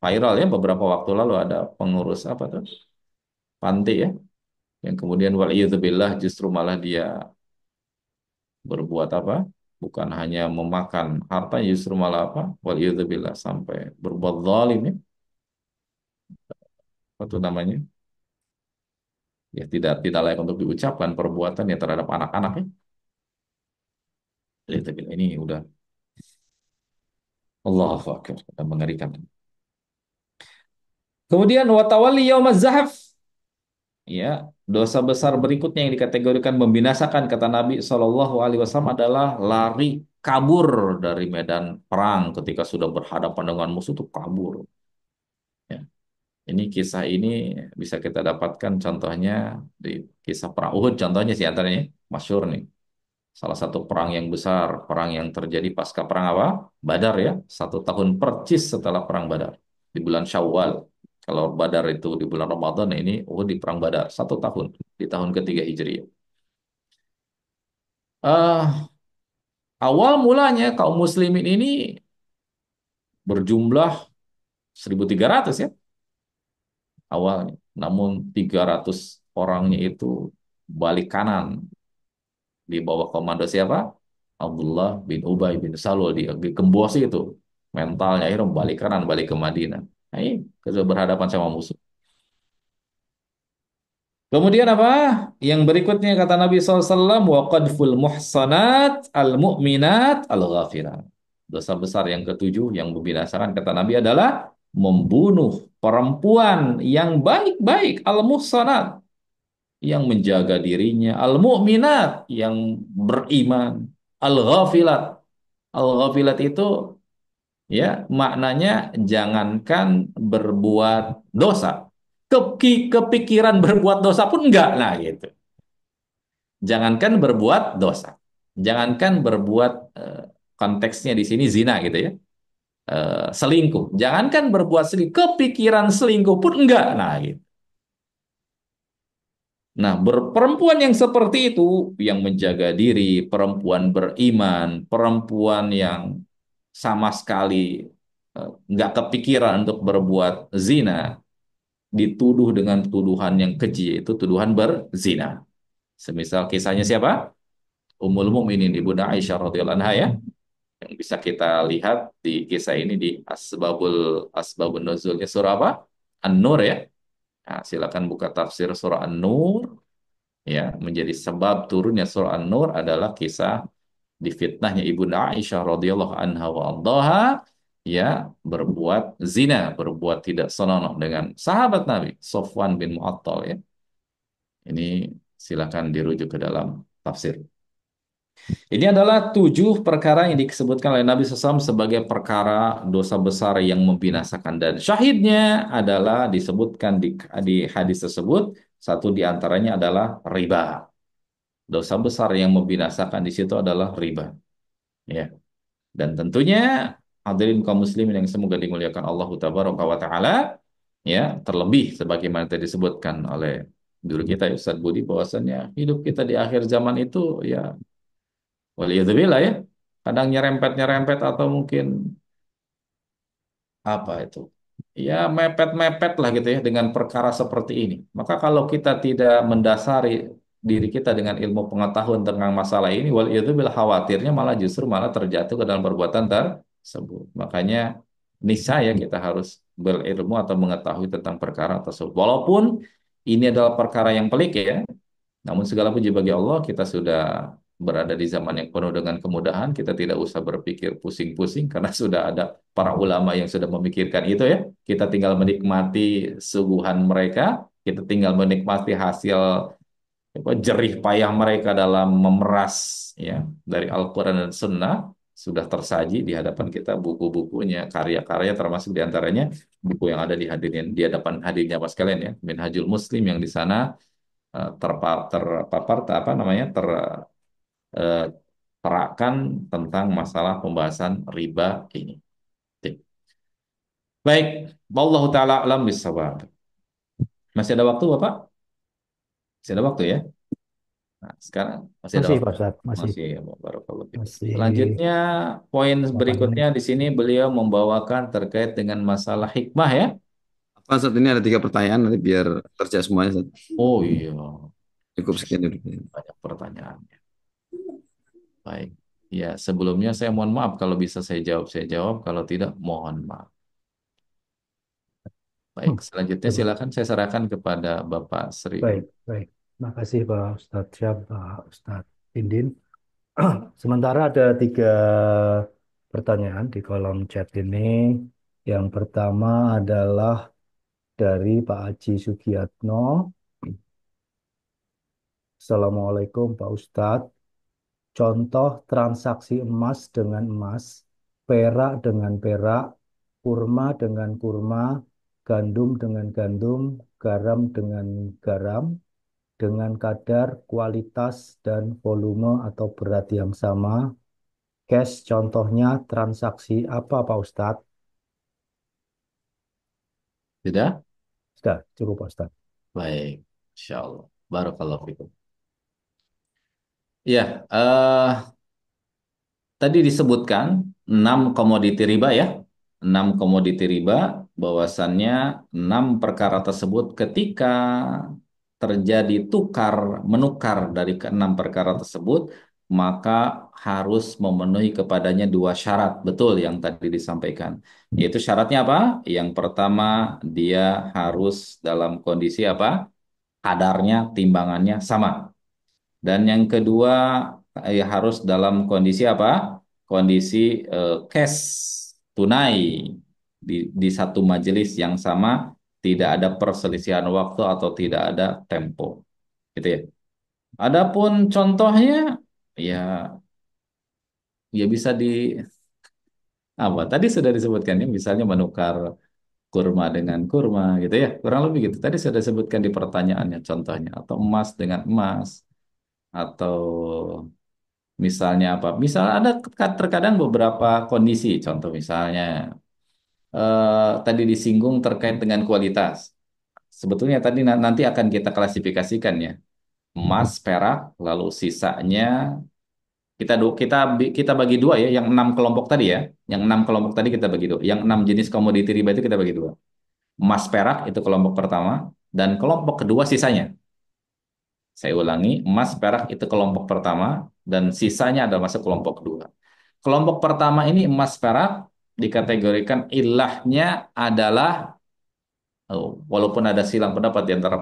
viral ya beberapa waktu lalu, ada pengurus apa tuh panti ya, yang kemudian waliyadzubillah justru malah dia berbuat apa, bukan hanya memakan harta, justru malah apa, waliyadzubillah sampai berbuat zalim ya, apa tuh namanya, ya tidak layak untuk diucapkan perbuatan ya terhadap anak-anak ya. Waliyadzubillah, ini udah Allahu Akbar, udah mengerikan. Kemudian watawali yaumaz zahaf. Ya, dosa besar berikutnya yang dikategorikan membinasakan kata Nabi Shallallahu Alaihi Wasallam adalah lari kabur dari medan perang ketika sudah berhadapan dengan musuh itu kabur. Ya, ini kisah ini bisa kita dapatkan contohnya di kisah perang Uhud, contohnya sih antaranya masyhur nih. Salah satu perang yang besar, perang yang terjadi pasca perang apa? Badar ya, 1 tahun percis setelah perang Badar di bulan Syawal. Kalau Badar itu di bulan Ramadan, ini di perang Badar 1 tahun di tahun ketiga Hijriah. Eh, Awal mulanya kaum muslimin ini berjumlah 1.300 ya awalnya. Namun 300 orangnya itu balik kanan di bawah komando siapa? Abdullah bin Ubay bin Salul, di Gembosi itu. Mentalnya akhirnya balik kanan, balik ke Madinah. Nah, ini berhadapan sama musuh. Kemudian apa? Yang berikutnya kata Nabi SAW, wa qadful muhsanat al-mu'minat al-ghafirat. Dosa besar yang ketujuh yang membinasakan kata Nabi adalah membunuh perempuan yang baik-baik, al-muhsanat, yang menjaga dirinya, al-mu'minat, yang beriman, al-ghafilat. Al-ghafilat itu ya maknanya jangankan berbuat dosa, kepikiran berbuat dosa pun enggak lah gitu. Jangankan berbuat dosa, jangankan berbuat konteksnya di sini zina gitu ya, selingkuh, jangankan berbuat selingkuh, kepikiran selingkuh pun enggak, nah gitu. Nah, perempuan yang seperti itu, yang menjaga diri, perempuan beriman, perempuan yang sama sekali nggak kepikiran untuk berbuat zina, dituduh dengan tuduhan yang keji, itu tuduhan berzina. Semisal kisahnya siapa? Ummul Mukminin Ibunda Aisyah radhiyallahu anha ya, yang bisa kita lihat di kisah ini di Asbabun Nuzulnya surah apa? An-Nur ya. Nah, silakan buka tafsir surah An-Nur ya, menjadi sebab turunnya surah An-Nur adalah kisah difitnahnya Ibunda Aisyah radhiyallahu anha wa ardhaha ya, berbuat zina, berbuat tidak senonoh dengan sahabat Nabi Sofwan bin Mu'attal ya. Ini silakan dirujuk ke dalam tafsir. Ini adalah 7 perkara yang disebutkan oleh Nabi SAW sebagai perkara dosa besar yang membinasakan. Dan syahidnya adalah disebutkan di hadis tersebut, satu di antaranya adalah riba. Dosa besar yang membinasakan di situ adalah riba. Ya. Dan tentunya hadirin kaum muslimin yang semoga dimuliakan Allah Tabaraka wa Ta'ala, ya, terlebih sebagaimana tadi disebutkan oleh guru kita Ustaz Budi, bahwasannya hidup kita di akhir zaman itu ya waliyadzubillah ya, kadang nyerempet-nyerempet atau mungkin apa itu? Ya mepet-mepet lah gitu ya dengan perkara seperti ini. Maka kalau kita tidak mendasari diri kita dengan ilmu pengetahuan tentang masalah ini, waliyadzubillah, khawatirnya malah justru malah terjatuh ke dalam perbuatan tersebut. Makanya niscaya kita harus berilmu atau mengetahui tentang perkara tersebut. Walaupun ini adalah perkara yang pelik ya, namun segala puji bagi Allah, kita sudah berada di zaman yang penuh dengan kemudahan. Kita tidak usah berpikir pusing-pusing karena sudah ada para ulama yang sudah memikirkan itu ya. Kita tinggal menikmati suguhan mereka, kita tinggal menikmati hasil apa, jerih payah mereka dalam memeras ya dari Al-Quran dan Sunnah. Sudah tersaji di hadapan kita buku-bukunya, karya-karya, termasuk diantaranya buku yang ada di hadapan hadirnya Mas kalian ya, Minhajul Muslim, yang di sana terpapar apa namanya eh, terakan tentang masalah pembahasan riba ini. Oke. Baik, wallahu taala alam bisawab. Masih ada waktu Bapak? Masih ada waktu ya? Nah, sekarang masih ada Masih waktu. Pak Ustadz, masih. Masih ya, barakallahu fikum. Masih Selanjutnya poin 8 menit. berikutnya di sini beliau membawakan terkait dengan masalah hikmah ya. Pak saat ini ada 3 pertanyaan nanti biar terjawab semuanya. Ustaz. Oh iya, Cukup sekian dulu. banyak pertanyaannya. Baik. Ya, sebelumnya saya mohon maaf kalau bisa saya jawab, kalau tidak mohon maaf. Baik, selanjutnya Coba. silakan saya serahkan kepada Bapak Sri. Baik, baik. Makasih Pak Ustadz Syab, Pak Ustadz Indin. Sementara ada 3 pertanyaan di kolom chat ini. Yang pertama adalah dari Pak Haji Sugiyatno. Assalamualaikum Pak Ustadz. Contoh transaksi emas dengan emas, perak dengan perak, kurma dengan kurma, gandum dengan gandum, garam dengan garam, dengan kadar, kualitas, dan volume atau berat yang sama. Cash contohnya transaksi apa Pak Ustadz? Tidak? Sudah, cukup Pak Ustadz. Baik, Insya Allah. Barakallahu fikum. Ya, tadi disebutkan 6 komoditi riba ya. 6 komoditi riba, bahwasannya 6 perkara tersebut ketika terjadi menukar dari ke-6 perkara tersebut, maka harus memenuhi kepadanya 2 syarat, betul yang tadi disampaikan. Yaitu syaratnya apa? Yang pertama, dia harus dalam kondisi apa? Kadarnya, timbangannya sama. Dan yang kedua, harus dalam kondisi apa? Kondisi cash, tunai di satu majelis yang sama, tidak ada perselisihan waktu atau tidak ada tempo. Gitu ya. Adapun contohnya, ya ya bisa di apa? Tadi sudah disebutkan ya, misalnya menukar kurma dengan kurma gitu ya. Kurang lebih gitu. Tadi sudah disebutkan di pertanyaannya contohnya, atau emas dengan emas, atau misalnya apa? Misal ada terkadang beberapa kondisi, contoh misalnya tadi disinggung terkait dengan kualitas. Sebetulnya tadi nanti akan kita klasifikasikan ya. Emas, perak, lalu sisanya kita bagi dua ya. Yang 6 kelompok tadi ya. Yang 6 kelompok tadi kita bagi dua. Yang 6 jenis komoditi riba itu kita bagi dua. Emas perak itu kelompok pertama, dan kelompok kedua sisanya. Saya ulangi, emas perak itu kelompok pertama, dan sisanya adalah masuk kelompok kedua. Kelompok pertama ini emas perak dikategorikan ilahnya adalah, walaupun ada silang pendapat di antara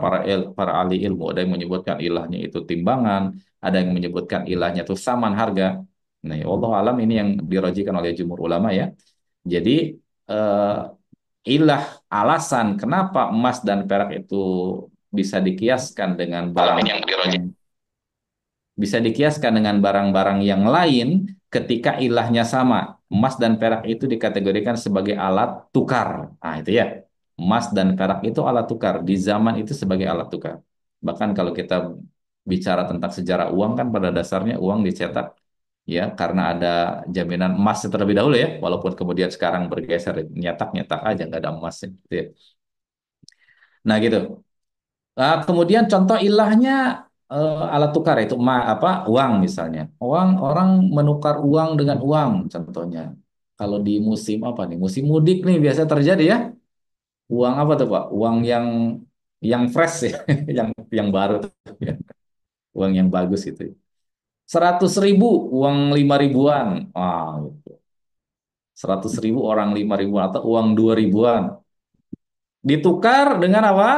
para ahli ilmu, ada yang menyebutkan ilahnya itu timbangan, ada yang menyebutkan ilahnya itu saman harga. Nah, ya Allah alam ini yang dirajikan oleh jumhur ulama ya. Jadi eh, ilah alasan kenapa emas dan perak itu bisa dikiaskan dengan barang yang bisa dikiaskan dengan barang-barang yang lain ketika ilahnya sama. Emas dan perak itu dikategorikan sebagai alat tukar. Nah, itu ya. Emas dan perak itu alat tukar. Di zaman itu sebagai alat tukar. Bahkan kalau kita bicara tentang sejarah uang kan pada dasarnya uang dicetak ya karena ada jaminan emas terlebih dahulu ya. Walaupun kemudian sekarang bergeser nyetak-nyetak aja nggak ada emasnya. Gitu ya. Nah gitu. Kemudian contoh ilahnya alat tukar itu apa uang misalnya. Uang orang menukar uang dengan uang contohnya. Kalau di musim apa nih? Musim mudik nih biasa terjadi ya. Uang apa tuh Pak? Uang yang fresh ya, yang baru tuh, ya. Uang yang bagus itu. 100.000 uang 5 ribuan. Gitu. 100.000 orang 5 ribuan atau uang 2 ribuan. Ditukar dengan apa?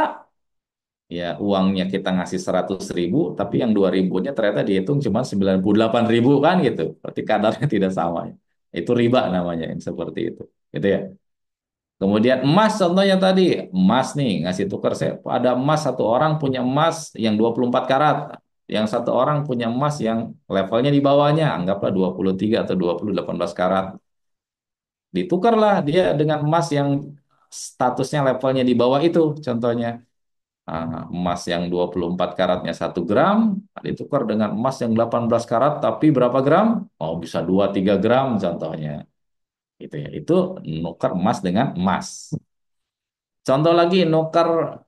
Ya uangnya kita ngasih 100.000 tapi yang 2 ribunya ternyata dihitung cuma 98.000 kan gitu, berarti kadarnya tidak sama, itu riba namanya yang seperti itu gitu ya. Kemudian emas contohnya tadi, emas nih ngasih tukar, saya ada emas, satu orang punya emas yang 24 karat, yang satu orang punya emas yang levelnya di bawahnya, anggaplah 23 atau 18 karat, ditukarlah dia dengan emas yang statusnya levelnya di bawah itu contohnya. Emas yang 24 karatnya 1 gram ditukar dengan emas yang 18 karat tapi berapa gram? Oh, bisa 2-3 gram contohnya. Gitu ya. Itu nukar emas dengan emas. Contoh lagi nukar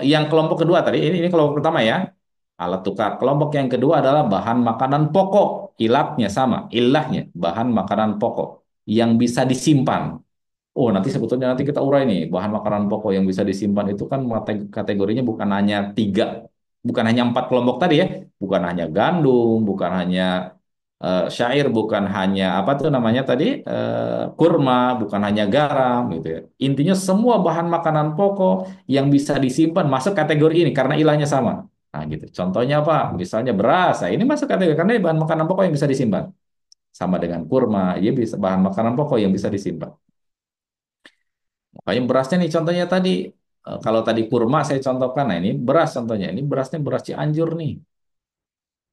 yang kelompok kedua tadi, ini kelompok pertama ya. Alat tukar. Kelompok yang kedua adalah bahan makanan pokok. Ilatnya sama, ilahnya bahan makanan pokok yang bisa disimpan. Oh, nanti sebetulnya nanti kita urai nih, bahan makanan pokok yang bisa disimpan itu kan kategorinya bukan hanya tiga, bukan hanya 4 kelompok tadi ya, bukan hanya gandum, bukan hanya syair, bukan hanya apa tuh namanya tadi, kurma, bukan hanya garam gitu ya. Intinya semua bahan makanan pokok yang bisa disimpan masuk kategori ini karena ilahnya sama. Nah, gitu. Contohnya apa? Misalnya beras. Nah, ini masuk kategori karena ini bahan makanan pokok yang bisa disimpan. Sama dengan kurma, dia bisa bahan makanan pokok yang bisa disimpan. Makanya berasnya nih contohnya tadi, kalau tadi kurma saya contohkan, nah ini beras contohnya, ini berasnya beras Cianjur nih,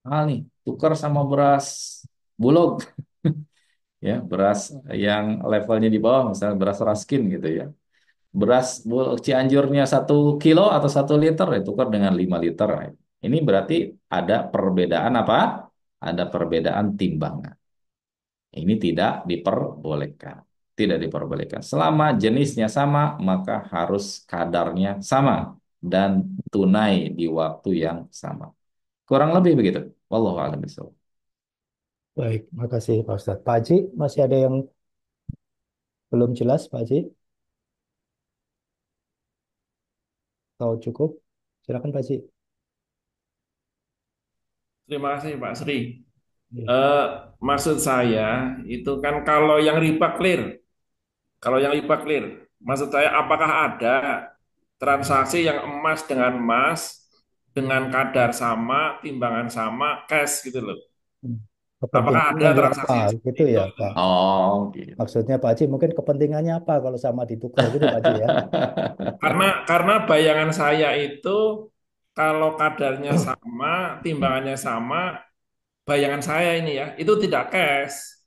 nih tukar sama beras Bulog, ya beras yang levelnya di bawah, misalnya beras Raskin gitu ya, beras Cianjurnya 1 kilo atau 1 liter, ya tukar dengan 5 liter. Ini berarti ada perbedaan apa? Ada perbedaan timbangan. Ini tidak diperbolehkan. Tidak diperbolehkan. Selama jenisnya sama, maka harus kadarnya sama dan tunai di waktu yang sama. Kurang lebih begitu. Wallahu a'lam bishawab. Baik, makasih Pak Ustadz. Pak Haji, masih ada yang belum jelas, Pak Haji? Atau cukup? Silakan Pak Haji. Terima kasih Pak Sri. Iya. Maksud saya itu kan kalau yang riba clear, maksud saya apakah ada transaksi yang emas dengan emas dengan kadar sama, timbangan sama, cash gitu loh. Hmm. Apakah ada Kepentingannya apa? transaksi Gitu seperti itu? ya, Pak. Oh, gitu. Maksudnya Pak Haji mungkin kepentingannya apa kalau sama ditukar gitu Pak Haji ya? Karena bayangan saya itu kalau kadarnya sama, timbangannya sama, bayangan saya ini ya, itu tidak cash.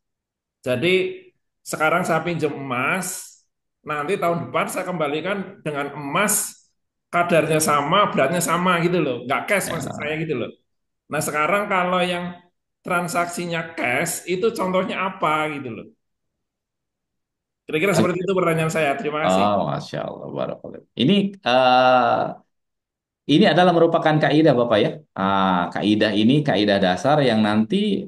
Jadi sekarang saya pinjam emas, nanti tahun depan saya kembalikan dengan emas kadarnya sama, beratnya sama gitu loh. Nggak cash maksud saya Ya. gitu loh. Nah sekarang kalau yang transaksinya cash, itu contohnya apa gitu loh. Kira-kira seperti itu pertanyaan saya. Terima kasih. Oh, Masya Allah. Barakallah. Ini adalah merupakan kaidah Bapak ya. Kaidah ini kaidah dasar yang nanti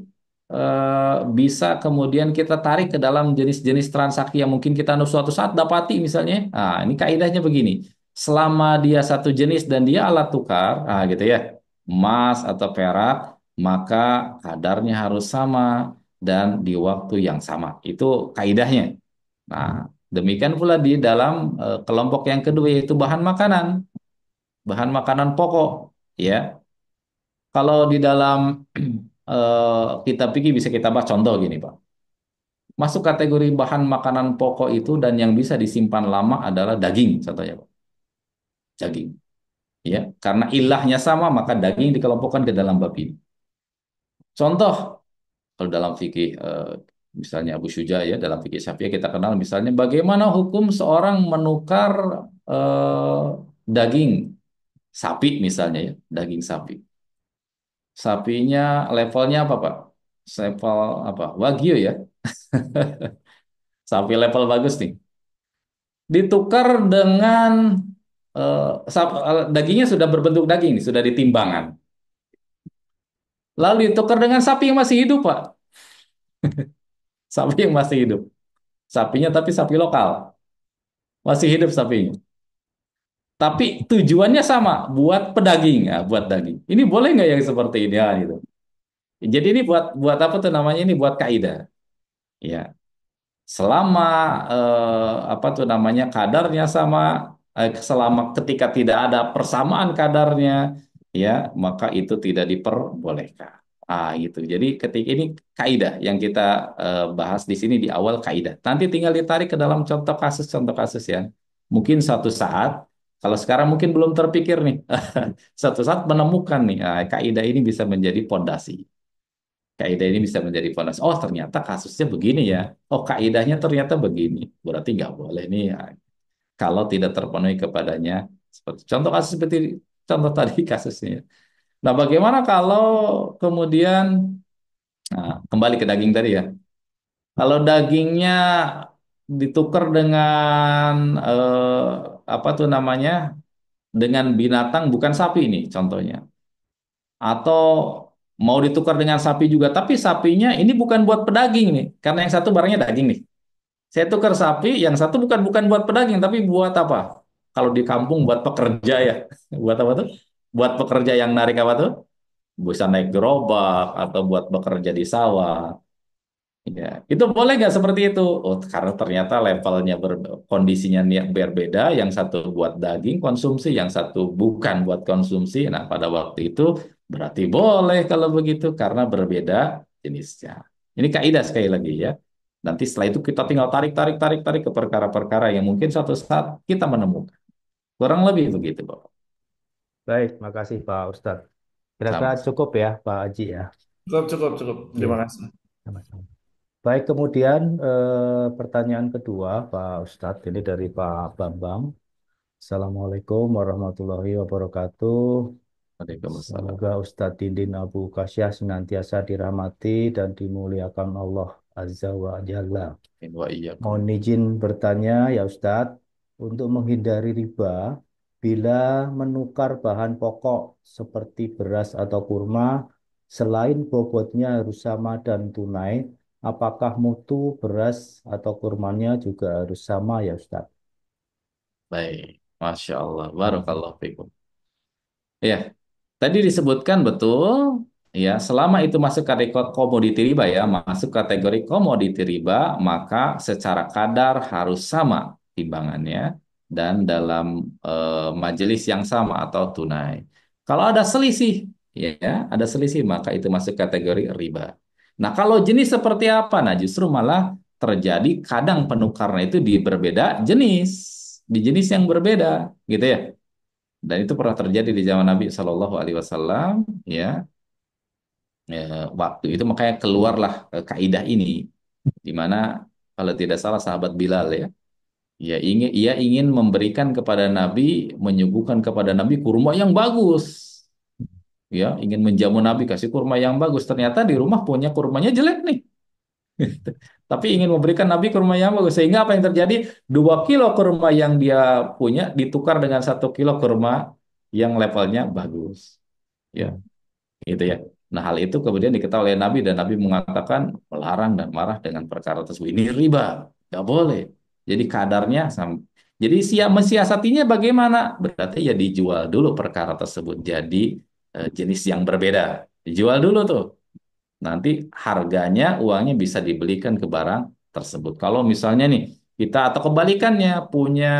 bisa kemudian kita tarik ke dalam jenis-jenis transaksi yang mungkin kita suatu saat dapati misalnya. Nah, ini kaidahnya begini. Selama dia satu jenis dan dia alat tukar, gitu ya, emas atau perak, maka kadarnya harus sama dan di waktu yang sama. Itu kaidahnya. Nah, demikian pula di dalam kelompok yang kedua yaitu bahan makanan pokok, ya. Kalau di dalam kitab fikih bisa kita bahas contoh gini, Pak. Masuk kategori bahan makanan pokok itu dan yang bisa disimpan lama adalah daging, contohnya, Pak. Daging, ya. Karena ilahnya sama, maka daging dikelompokkan ke dalam bab ini. Contoh, kalau dalam fikih misalnya Abu Syuja ya, dalam fikih Syafi'i kita kenal misalnya bagaimana hukum seorang menukar eh, daging sapi misalnya ya, daging sapi. Sapinya levelnya apa, Pak? Level apa? Wagyu ya. Sapi level bagus nih. Ditukar dengan dagingnya sudah berbentuk daging, nih, sudah ditimbangan. Lalu ditukar dengan sapi yang masih hidup, Pak. Sapi yang masih hidup. Sapinya tapi sapi lokal. Masih hidup sapinya. Tapi tujuannya sama, buat pedaging, ya, buat daging. Ini boleh nggak yang seperti ini ya, gitu. Jadi ini buat buat apa tuh namanya ini buat kaidah. Ya, selama apa tuh namanya kadarnya sama, selama ketika tidak ada persamaan kadarnya, ya maka itu tidak diperbolehkan. Gitu. Jadi ketika ini kaidah yang kita bahas di sini di awal kaidah. Nanti tinggal ditarik ke dalam contoh kasus ya. Mungkin suatu saat, kalau sekarang mungkin belum terpikir nih, suatu saat menemukan nih, kaidah ini bisa menjadi pondasi. Kaidah ini bisa menjadi fondasi. Oh, ternyata kasusnya begini ya. Oh, kaidahnya ternyata begini. Berarti nggak boleh nih ya. Kalau tidak terpenuhi kepadanya. Seperti contoh kasus seperti contoh tadi kasusnya. Nah, bagaimana kalau kemudian kembali ke daging tadi ya. Kalau dagingnya ditukar dengan apa tuh namanya? Dengan binatang bukan sapi ini contohnya. Atau mau ditukar dengan sapi juga, tapi sapinya ini bukan buat pedaging nih, karena yang satu barangnya daging nih. Saya tukar sapi, yang satu bukan bukan buat pedaging, tapi buat apa? Kalau di kampung buat pekerja ya, buat apa tuh? Buat pekerja yang narik apa tuh? Bisa naik gerobak atau buat bekerja di sawah. Ya, itu boleh nggak seperti itu? Oh, karena ternyata levelnya kondisinya berbeda. Yang satu buat daging konsumsi, yang satu bukan buat konsumsi. Nah, pada waktu itu berarti boleh kalau begitu karena berbeda jenisnya. Ini kaidah sekali lagi ya. Nanti setelah itu kita tinggal tarik ke perkara-perkara yang mungkin suatu saat kita menemukan. Kurang lebih begitu, Bapak. Baik, makasih Pak Ustadz. Kira-kira Sama. cukup ya Pak Haji ya. Cukup, cukup, cukup. Ya, Terima kasih. sama-sama. Baik, kemudian pertanyaan kedua Pak Ustadz, ini dari Pak Bambang. Assalamualaikum warahmatullahi wabarakatuh. Waalaikumsalam. Semoga Ustadz Dindin Abu Kasyah senantiasa dirahmati dan dimuliakan Allah Azza wa Jalla. Wa iyyakum. Mohon izin bertanya ya Ustadz, untuk menghindari riba, bila menukar bahan pokok seperti beras atau kurma, selain bobotnya harus sama dan tunai, apakah mutu beras atau kurmanya juga harus sama ya Ustadz? Baik. Masya Allah. Barakallahu fikum. Ya, tadi disebutkan betul, ya, selama itu masuk kategori komoditi riba ya, masuk kategori komoditi riba, maka secara kadar harus sama timbangannya dan dalam majelis yang sama atau tunai. Kalau ada selisih, ya, ada selisih, maka itu masuk kategori riba. Nah, kalau jenis seperti apa? Nah, justru malah terjadi kadang penukaran itu di berbeda jenis, di jenis yang berbeda, gitu ya. Dan itu pernah terjadi di zaman Nabi Shallallahu Alaihi Wasallam, ya. Waktu itu makanya keluarlah kaidah ini, di mana kalau tidak salah sahabat Bilal ya, ia ingin memberikan kepada Nabi, menyuguhkan kepada Nabi kurma yang bagus, ya, ingin menjamu Nabi kasih kurma yang bagus. Ternyata di rumah punya kurmanya jelek nih, tapi ingin memberikan Nabi kurma yang bagus, sehingga apa yang terjadi? 2 kilo kurma yang dia punya ditukar dengan 1 kilo kurma yang levelnya bagus, ya. Gitu ya. Nah, hal itu kemudian diketahui oleh Nabi dan Nabi mengatakan melarang dan marah dengan perkara tersebut. Ini riba, nggak boleh. Jadi kadarnya jadi siap mensiasatinya bagaimana? Berarti ya dijual dulu perkara tersebut jadi jenis yang berbeda. Dijual dulu tuh. Nanti harganya uangnya bisa dibelikan ke barang tersebut. Kalau misalnya nih kita atau kebalikannya punya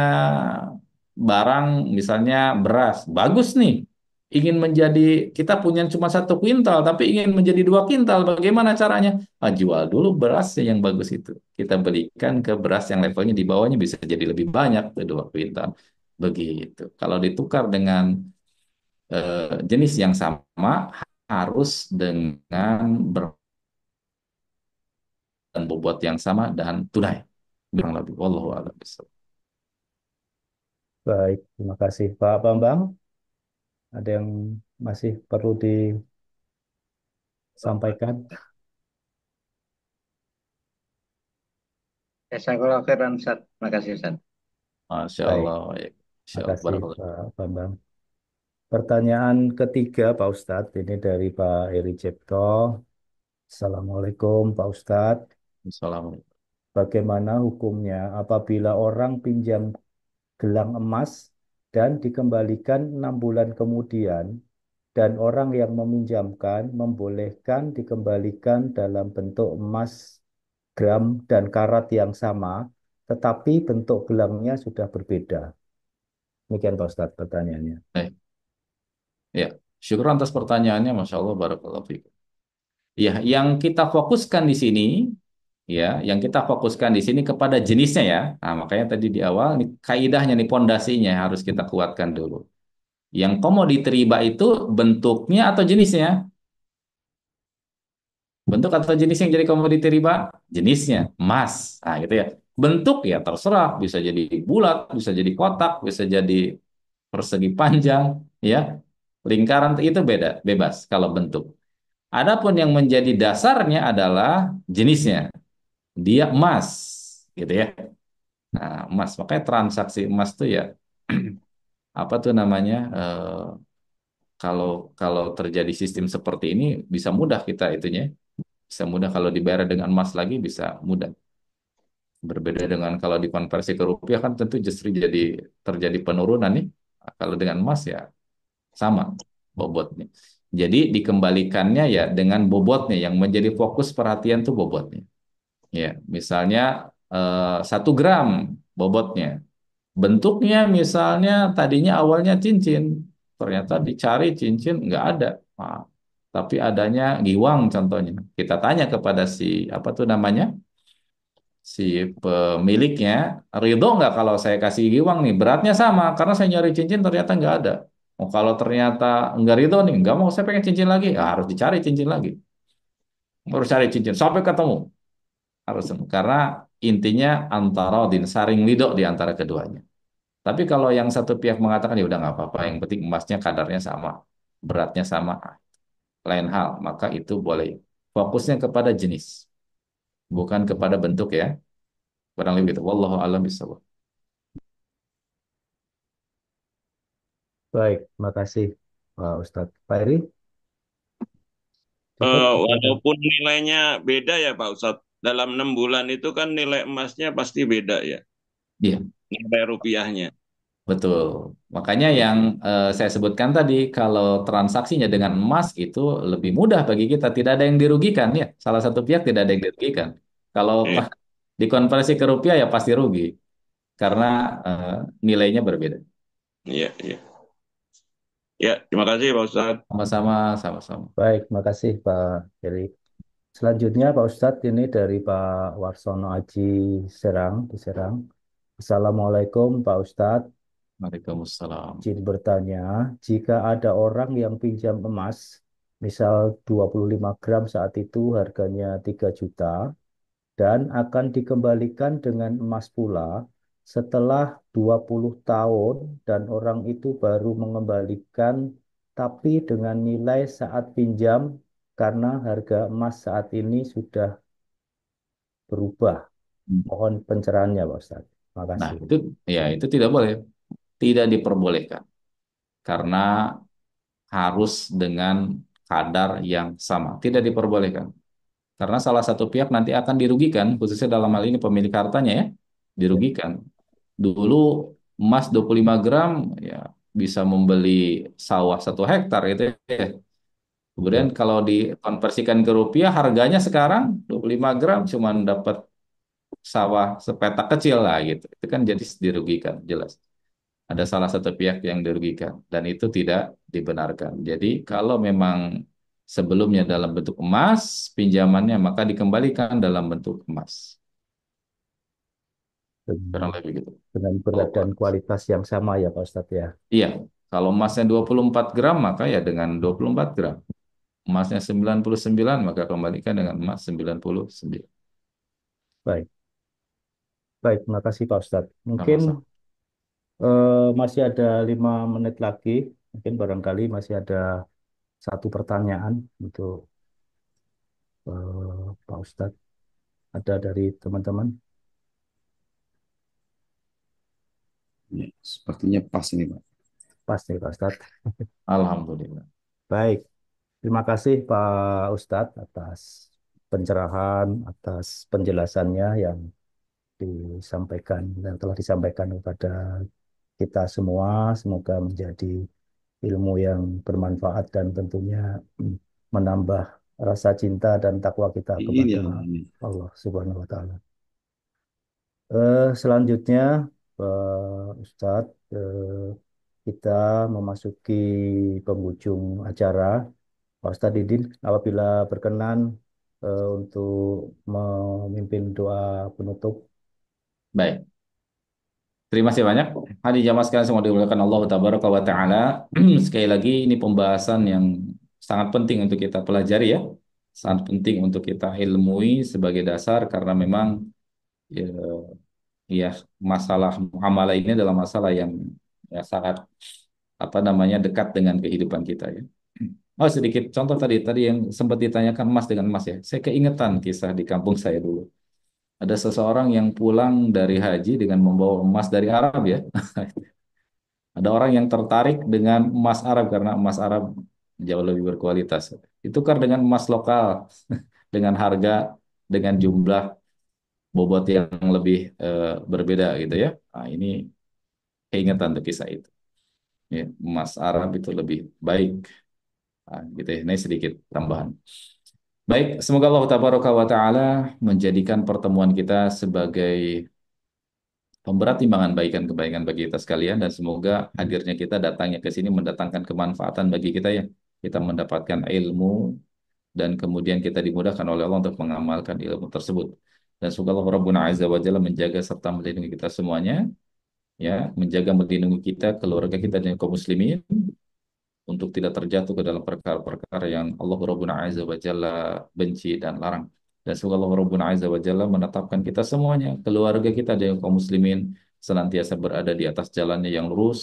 barang misalnya beras, bagus nih. Ingin menjadi kita punya cuma 1 kuintal tapi ingin menjadi 2 kuintal, bagaimana caranya? Ah, jual dulu berasnya yang bagus itu. Kita belikan ke beras yang levelnya di bawahnya bisa jadi lebih banyak ke 2 kuintal. Begitu. Kalau ditukar dengan jenis yang sama harus dengan dan bobot yang sama dan tunai. Kurang lebih. Wallahu a'lam bishawab. Baik, terima kasih Pak Bambang. Ada yang masih perlu disampaikan? Jazakallah khairan Ustaz. Makasih Ustaz. Masya Baik, Allah. Ya. Masya terima Allah. kasih Barakallah. Pak Bambang. Pertanyaan ketiga Pak Ustadz, ini dari Pak Eri Cipto. Assalamualaikum Pak Ustadz. Assalamualaikum. Bagaimana hukumnya apabila orang pinjam gelang emas dan dikembalikan 6 bulan kemudian, dan orang yang meminjamkan membolehkan dikembalikan dalam bentuk emas, gram, dan karat yang sama, tetapi bentuk gelangnya sudah berbeda. Demikian Pak Ustadz pertanyaannya. Baik. Ya. Syukur atas pertanyaannya. Masya Allah. Barakallah fikum. Ya, yang kita fokuskan di sini, ya, yang kita fokuskan di sini kepada jenisnya ya. Nah, makanya tadi di awal, nih, kaidahnya nih, pondasinya harus kita kuatkan dulu. Yang komoditi riba itu bentuknya atau jenisnya? Bentuk atau jenis yang jadi komoditi riba? Jenisnya, emas. Nah, gitu ya. Bentuk ya terserah, bisa jadi bulat, bisa jadi kotak, bisa jadi persegi panjang, ya. Lingkaran itu beda, bebas kalau bentuk. Adapun yang menjadi dasarnya adalah jenisnya. Dia emas, gitu ya. Nah, emas, makanya transaksi emas tuh ya apa tuh namanya? Kalau kalau terjadi sistem seperti ini bisa mudah kita itunya, bisa mudah kalau dibayar dengan emas lagi bisa mudah. Berbeda dengan kalau dikonversi ke rupiah kan tentu justru jadi terjadi penurunan nih. Nah, kalau dengan emas ya sama bobotnya. Jadi dikembalikannya ya dengan bobotnya yang menjadi fokus perhatian tuh bobotnya. Ya, misalnya 1 gram bobotnya. Bentuknya misalnya tadinya awalnya cincin, ternyata dicari cincin nggak ada. Nah, tapi adanya giwang contohnya. Kita tanya kepada si apa tuh namanya? Si pemiliknya, ridho nggak kalau saya kasih giwang nih, beratnya sama karena saya nyari cincin ternyata nggak ada. Oh, kalau ternyata nggak ridho nih, nggak mau saya pengen cincin lagi, ya harus dicari cincin lagi, harus cari cincin sampai ketemu, harus karena intinya antara din saring ridho di antara keduanya. Tapi kalau yang satu pihak mengatakan ya udah nggak apa-apa, yang penting emasnya kadarnya sama, beratnya sama, lain hal, maka itu boleh. Fokusnya kepada jenis, bukan kepada bentuk ya. Kurang lebih gitu. Wallahu a'lam bishawab. Baik, terima kasih Pak Ustadz. Pak Eri, cukup silakan. Walaupun nilainya beda ya Pak Ustadz, dalam 6 bulan itu kan nilai emasnya pasti beda ya, Iya. nilai rupiahnya. Betul. Makanya yang saya sebutkan tadi, kalau transaksinya dengan emas itu lebih mudah bagi kita. Tidak ada yang dirugikan ya. Salah satu pihak tidak ada yang dirugikan. Kalau Iya, dikonversi ke rupiah ya pasti rugi. Karena eh, nilainya berbeda. iya, iya. Ya, terima kasih Pak Ustadz. Sama-sama, sama-sama. Baik, terima kasih Pak Eri. Selanjutnya Pak Ustadz ini dari Pak Warsono Aji Serang di Serang. Assalamualaikum Pak Ustadz. Waalaikumsalam. Izin bertanya, jika ada orang yang pinjam emas, misal 25 gram saat itu harganya 3 juta, dan akan dikembalikan dengan emas pula setelah 20 tahun dan orang itu baru mengembalikan tapi dengan nilai saat pinjam karena harga emas saat ini sudah berubah. Mohon pencerahannya Pak Ustaz. Terima Nah, kasih. itu tidak boleh. Tidak diperbolehkan. Karena harus dengan kadar yang sama. Tidak diperbolehkan. Karena salah satu pihak nanti akan dirugikan, khususnya dalam hal ini pemilik hartanya ya, Ya. dirugikan. Dulu emas 25 gram ya bisa membeli sawah 1 hektar gitu ya. Kemudian Betul. kalau dikonversikan ke rupiah harganya sekarang 25 gram cuma dapat sawah sepetak kecil lah gitu. Itu kan jadi dirugikan jelas. Ada salah satu pihak yang dirugikan dan itu tidak dibenarkan. Jadi kalau memang sebelumnya dalam bentuk emas pinjamannya maka dikembalikan dalam bentuk emas. Kurang Dengan, lebih gitu. dengan Kalau berat dan kualitas yang sama ya Pak Ustadz ya. iya, kalau emasnya 24 gram maka ya dengan 24 gram. Emasnya 99 maka kembalikan dengan emas 99. Baik, baik. Terima kasih Pak Ustadz. Mungkin Sama-sama. masih ada 5 menit lagi. Mungkin barangkali masih ada satu pertanyaan untuk Pak Ustadz. Ada dari teman-teman. Ya, sepertinya pas ini, Pak. Pas nih Pak Ustadz. Alhamdulillah. Baik, terima kasih Pak Ustadz atas pencerahan, atas penjelasannya yang disampaikan dan telah disampaikan kepada kita semua. Semoga menjadi ilmu yang bermanfaat dan tentunya menambah rasa cinta dan takwa kita Ini kepada ya Allah ini. Allah Subhanahu wa Ta'ala. Selanjutnya, Ustadz, kita memasuki penghujung acara. Pak Ustadz Didin, apabila berkenan untuk memimpin doa penutup. Baik. Terima kasih banyak. Hadirin jamaah sekalian semua dimuliakan Allah Tabaraka wa Ta'ala. Sekali lagi ini pembahasan yang sangat penting untuk kita pelajari ya. Sangat penting untuk kita ilmui sebagai dasar karena memang ya, ya masalah muamalah ini adalah masalah yang ya sangat apa namanya dekat dengan kehidupan kita ya. Oh sedikit contoh tadi yang sempat ditanyakan emas dengan emas ya. Saya keingetan kisah di kampung saya dulu. Ada seseorang yang pulang dari haji dengan membawa emas dari Arab ya. Ada orang yang tertarik dengan emas Arab karena emas Arab jauh lebih berkualitas. Ditukar dengan emas lokal dengan harga dengan jumlah bobot yang lebih berbeda gitu ya. Nah, ini keingetan tuh kisah itu. Ya, emas Arab itu lebih baik. Nah, gitu ya. Ini sedikit tambahan. Baik, semoga Allah Tabaraka wa Ta'ala menjadikan pertemuan kita sebagai pemberat timbangan baikan kebaikan bagi kita sekalian dan semoga hadirnya kita datangnya ke sini mendatangkan kemanfaatan bagi kita ya. Kita mendapatkan ilmu dan kemudian kita dimudahkan oleh Allah untuk mengamalkan ilmu tersebut. Dan semoga Allah Rabbuna Azza wa Jalla menjaga serta melindungi kita semuanya ya, menjaga melindungi kita, keluarga kita dan kaum muslimin untuk tidak terjatuh ke dalam perkara-perkara yang Allah Rabbuna Azza wa Jalla benci dan larang. Dan semoga Allah Rabbuna Azza wa Jalla menetapkan kita semuanya, keluarga kita dan kaum muslimin senantiasa berada di atas jalannya yang lurus,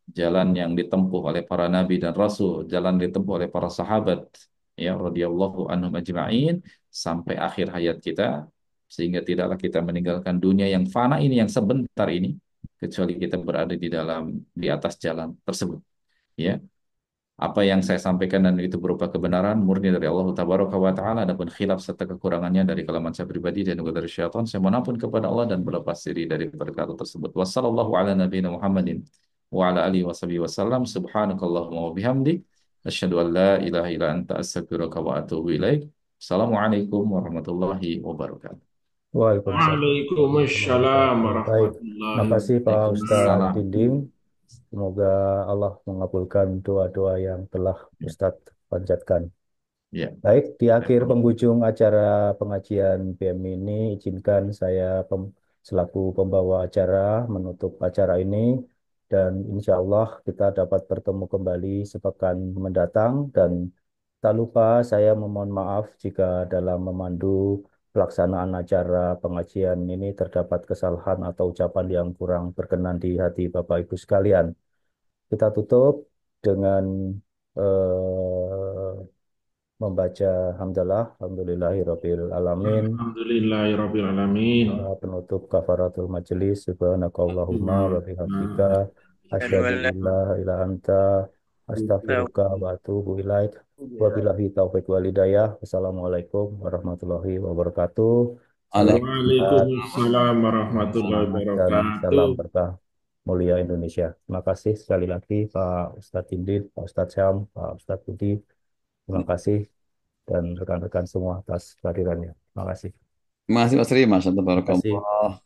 jalan yang ditempuh oleh para nabi dan rasul, jalan ditempuh oleh para sahabat, ya radhiyallahu anhum ajma'in sampai akhir hayat kita, sehingga tidaklah kita meninggalkan dunia yang fana ini yang sebentar ini kecuali kita berada di atas jalan tersebut. Ya, apa yang saya sampaikan dan itu berupa kebenaran murni dari Allah Tabaraka wa Ta'ala, adapun khilaf serta kekurangannya dari kalaman saya pribadi dan juga dari syaitan, saya mohon ampun kepada Allah dan berlepas diri dari perkara tersebut. Wassallallahu ala nabiyina Muhammadin wa ala alihi washabihi wasallam. Subhanakallahumma wa bihamdik asyhadu an la ilaha illa anta astaghfiruka wa atubu ilaik. Assalamualaikum warahmatullahi wabarakatuh. Waalaikumsalam warahmatullahi Waalaikumsalam wabarakatuh. Baik, terima warahmatullahi kasih Pak Ustadz Waalaikumsalam. Dinding. Semoga Allah mengabulkan doa-doa yang telah Ya, Ustadz panjatkan. ya. Baik, di akhir penghujung acara pengajian PM ini, izinkan saya selaku pembawa acara menutup acara ini dan insya Allah kita dapat bertemu kembali sepekan mendatang dan tak lupa saya memohon maaf jika dalam memandu pelaksanaan acara pengajian ini terdapat kesalahan atau ucapan yang kurang berkenan di hati Bapak Ibu sekalian. Kita tutup dengan membaca hamdalah, alhamdulillahirabbil alamin. Alhamdulillahirabbil alamin. Penutup kafaratul majelis, subhanakallahumma wa bihamdika, أشهد asyhadu أن لا an la ilaha illa anta, Astaghfiruka wa atubu ilaik. Wabillahi taufiq wal hidayah. Wassalamualaikum warahmatullahi wabarakatuh. Salam sehat, Waalaikumsalam warahmatullahi semangat, dan wabarakatuh. salam berkah mulia Indonesia. Terima kasih sekali lagi Pak Ustadz Indit, Pak Ustadz Syam, Pak Ustadz Budi. Terima kasih dan rekan-rekan semua atas kehadirannya. Terima kasih. Terima kasih Mas Ri, Masya Allah, Terima kasih. Barakallah.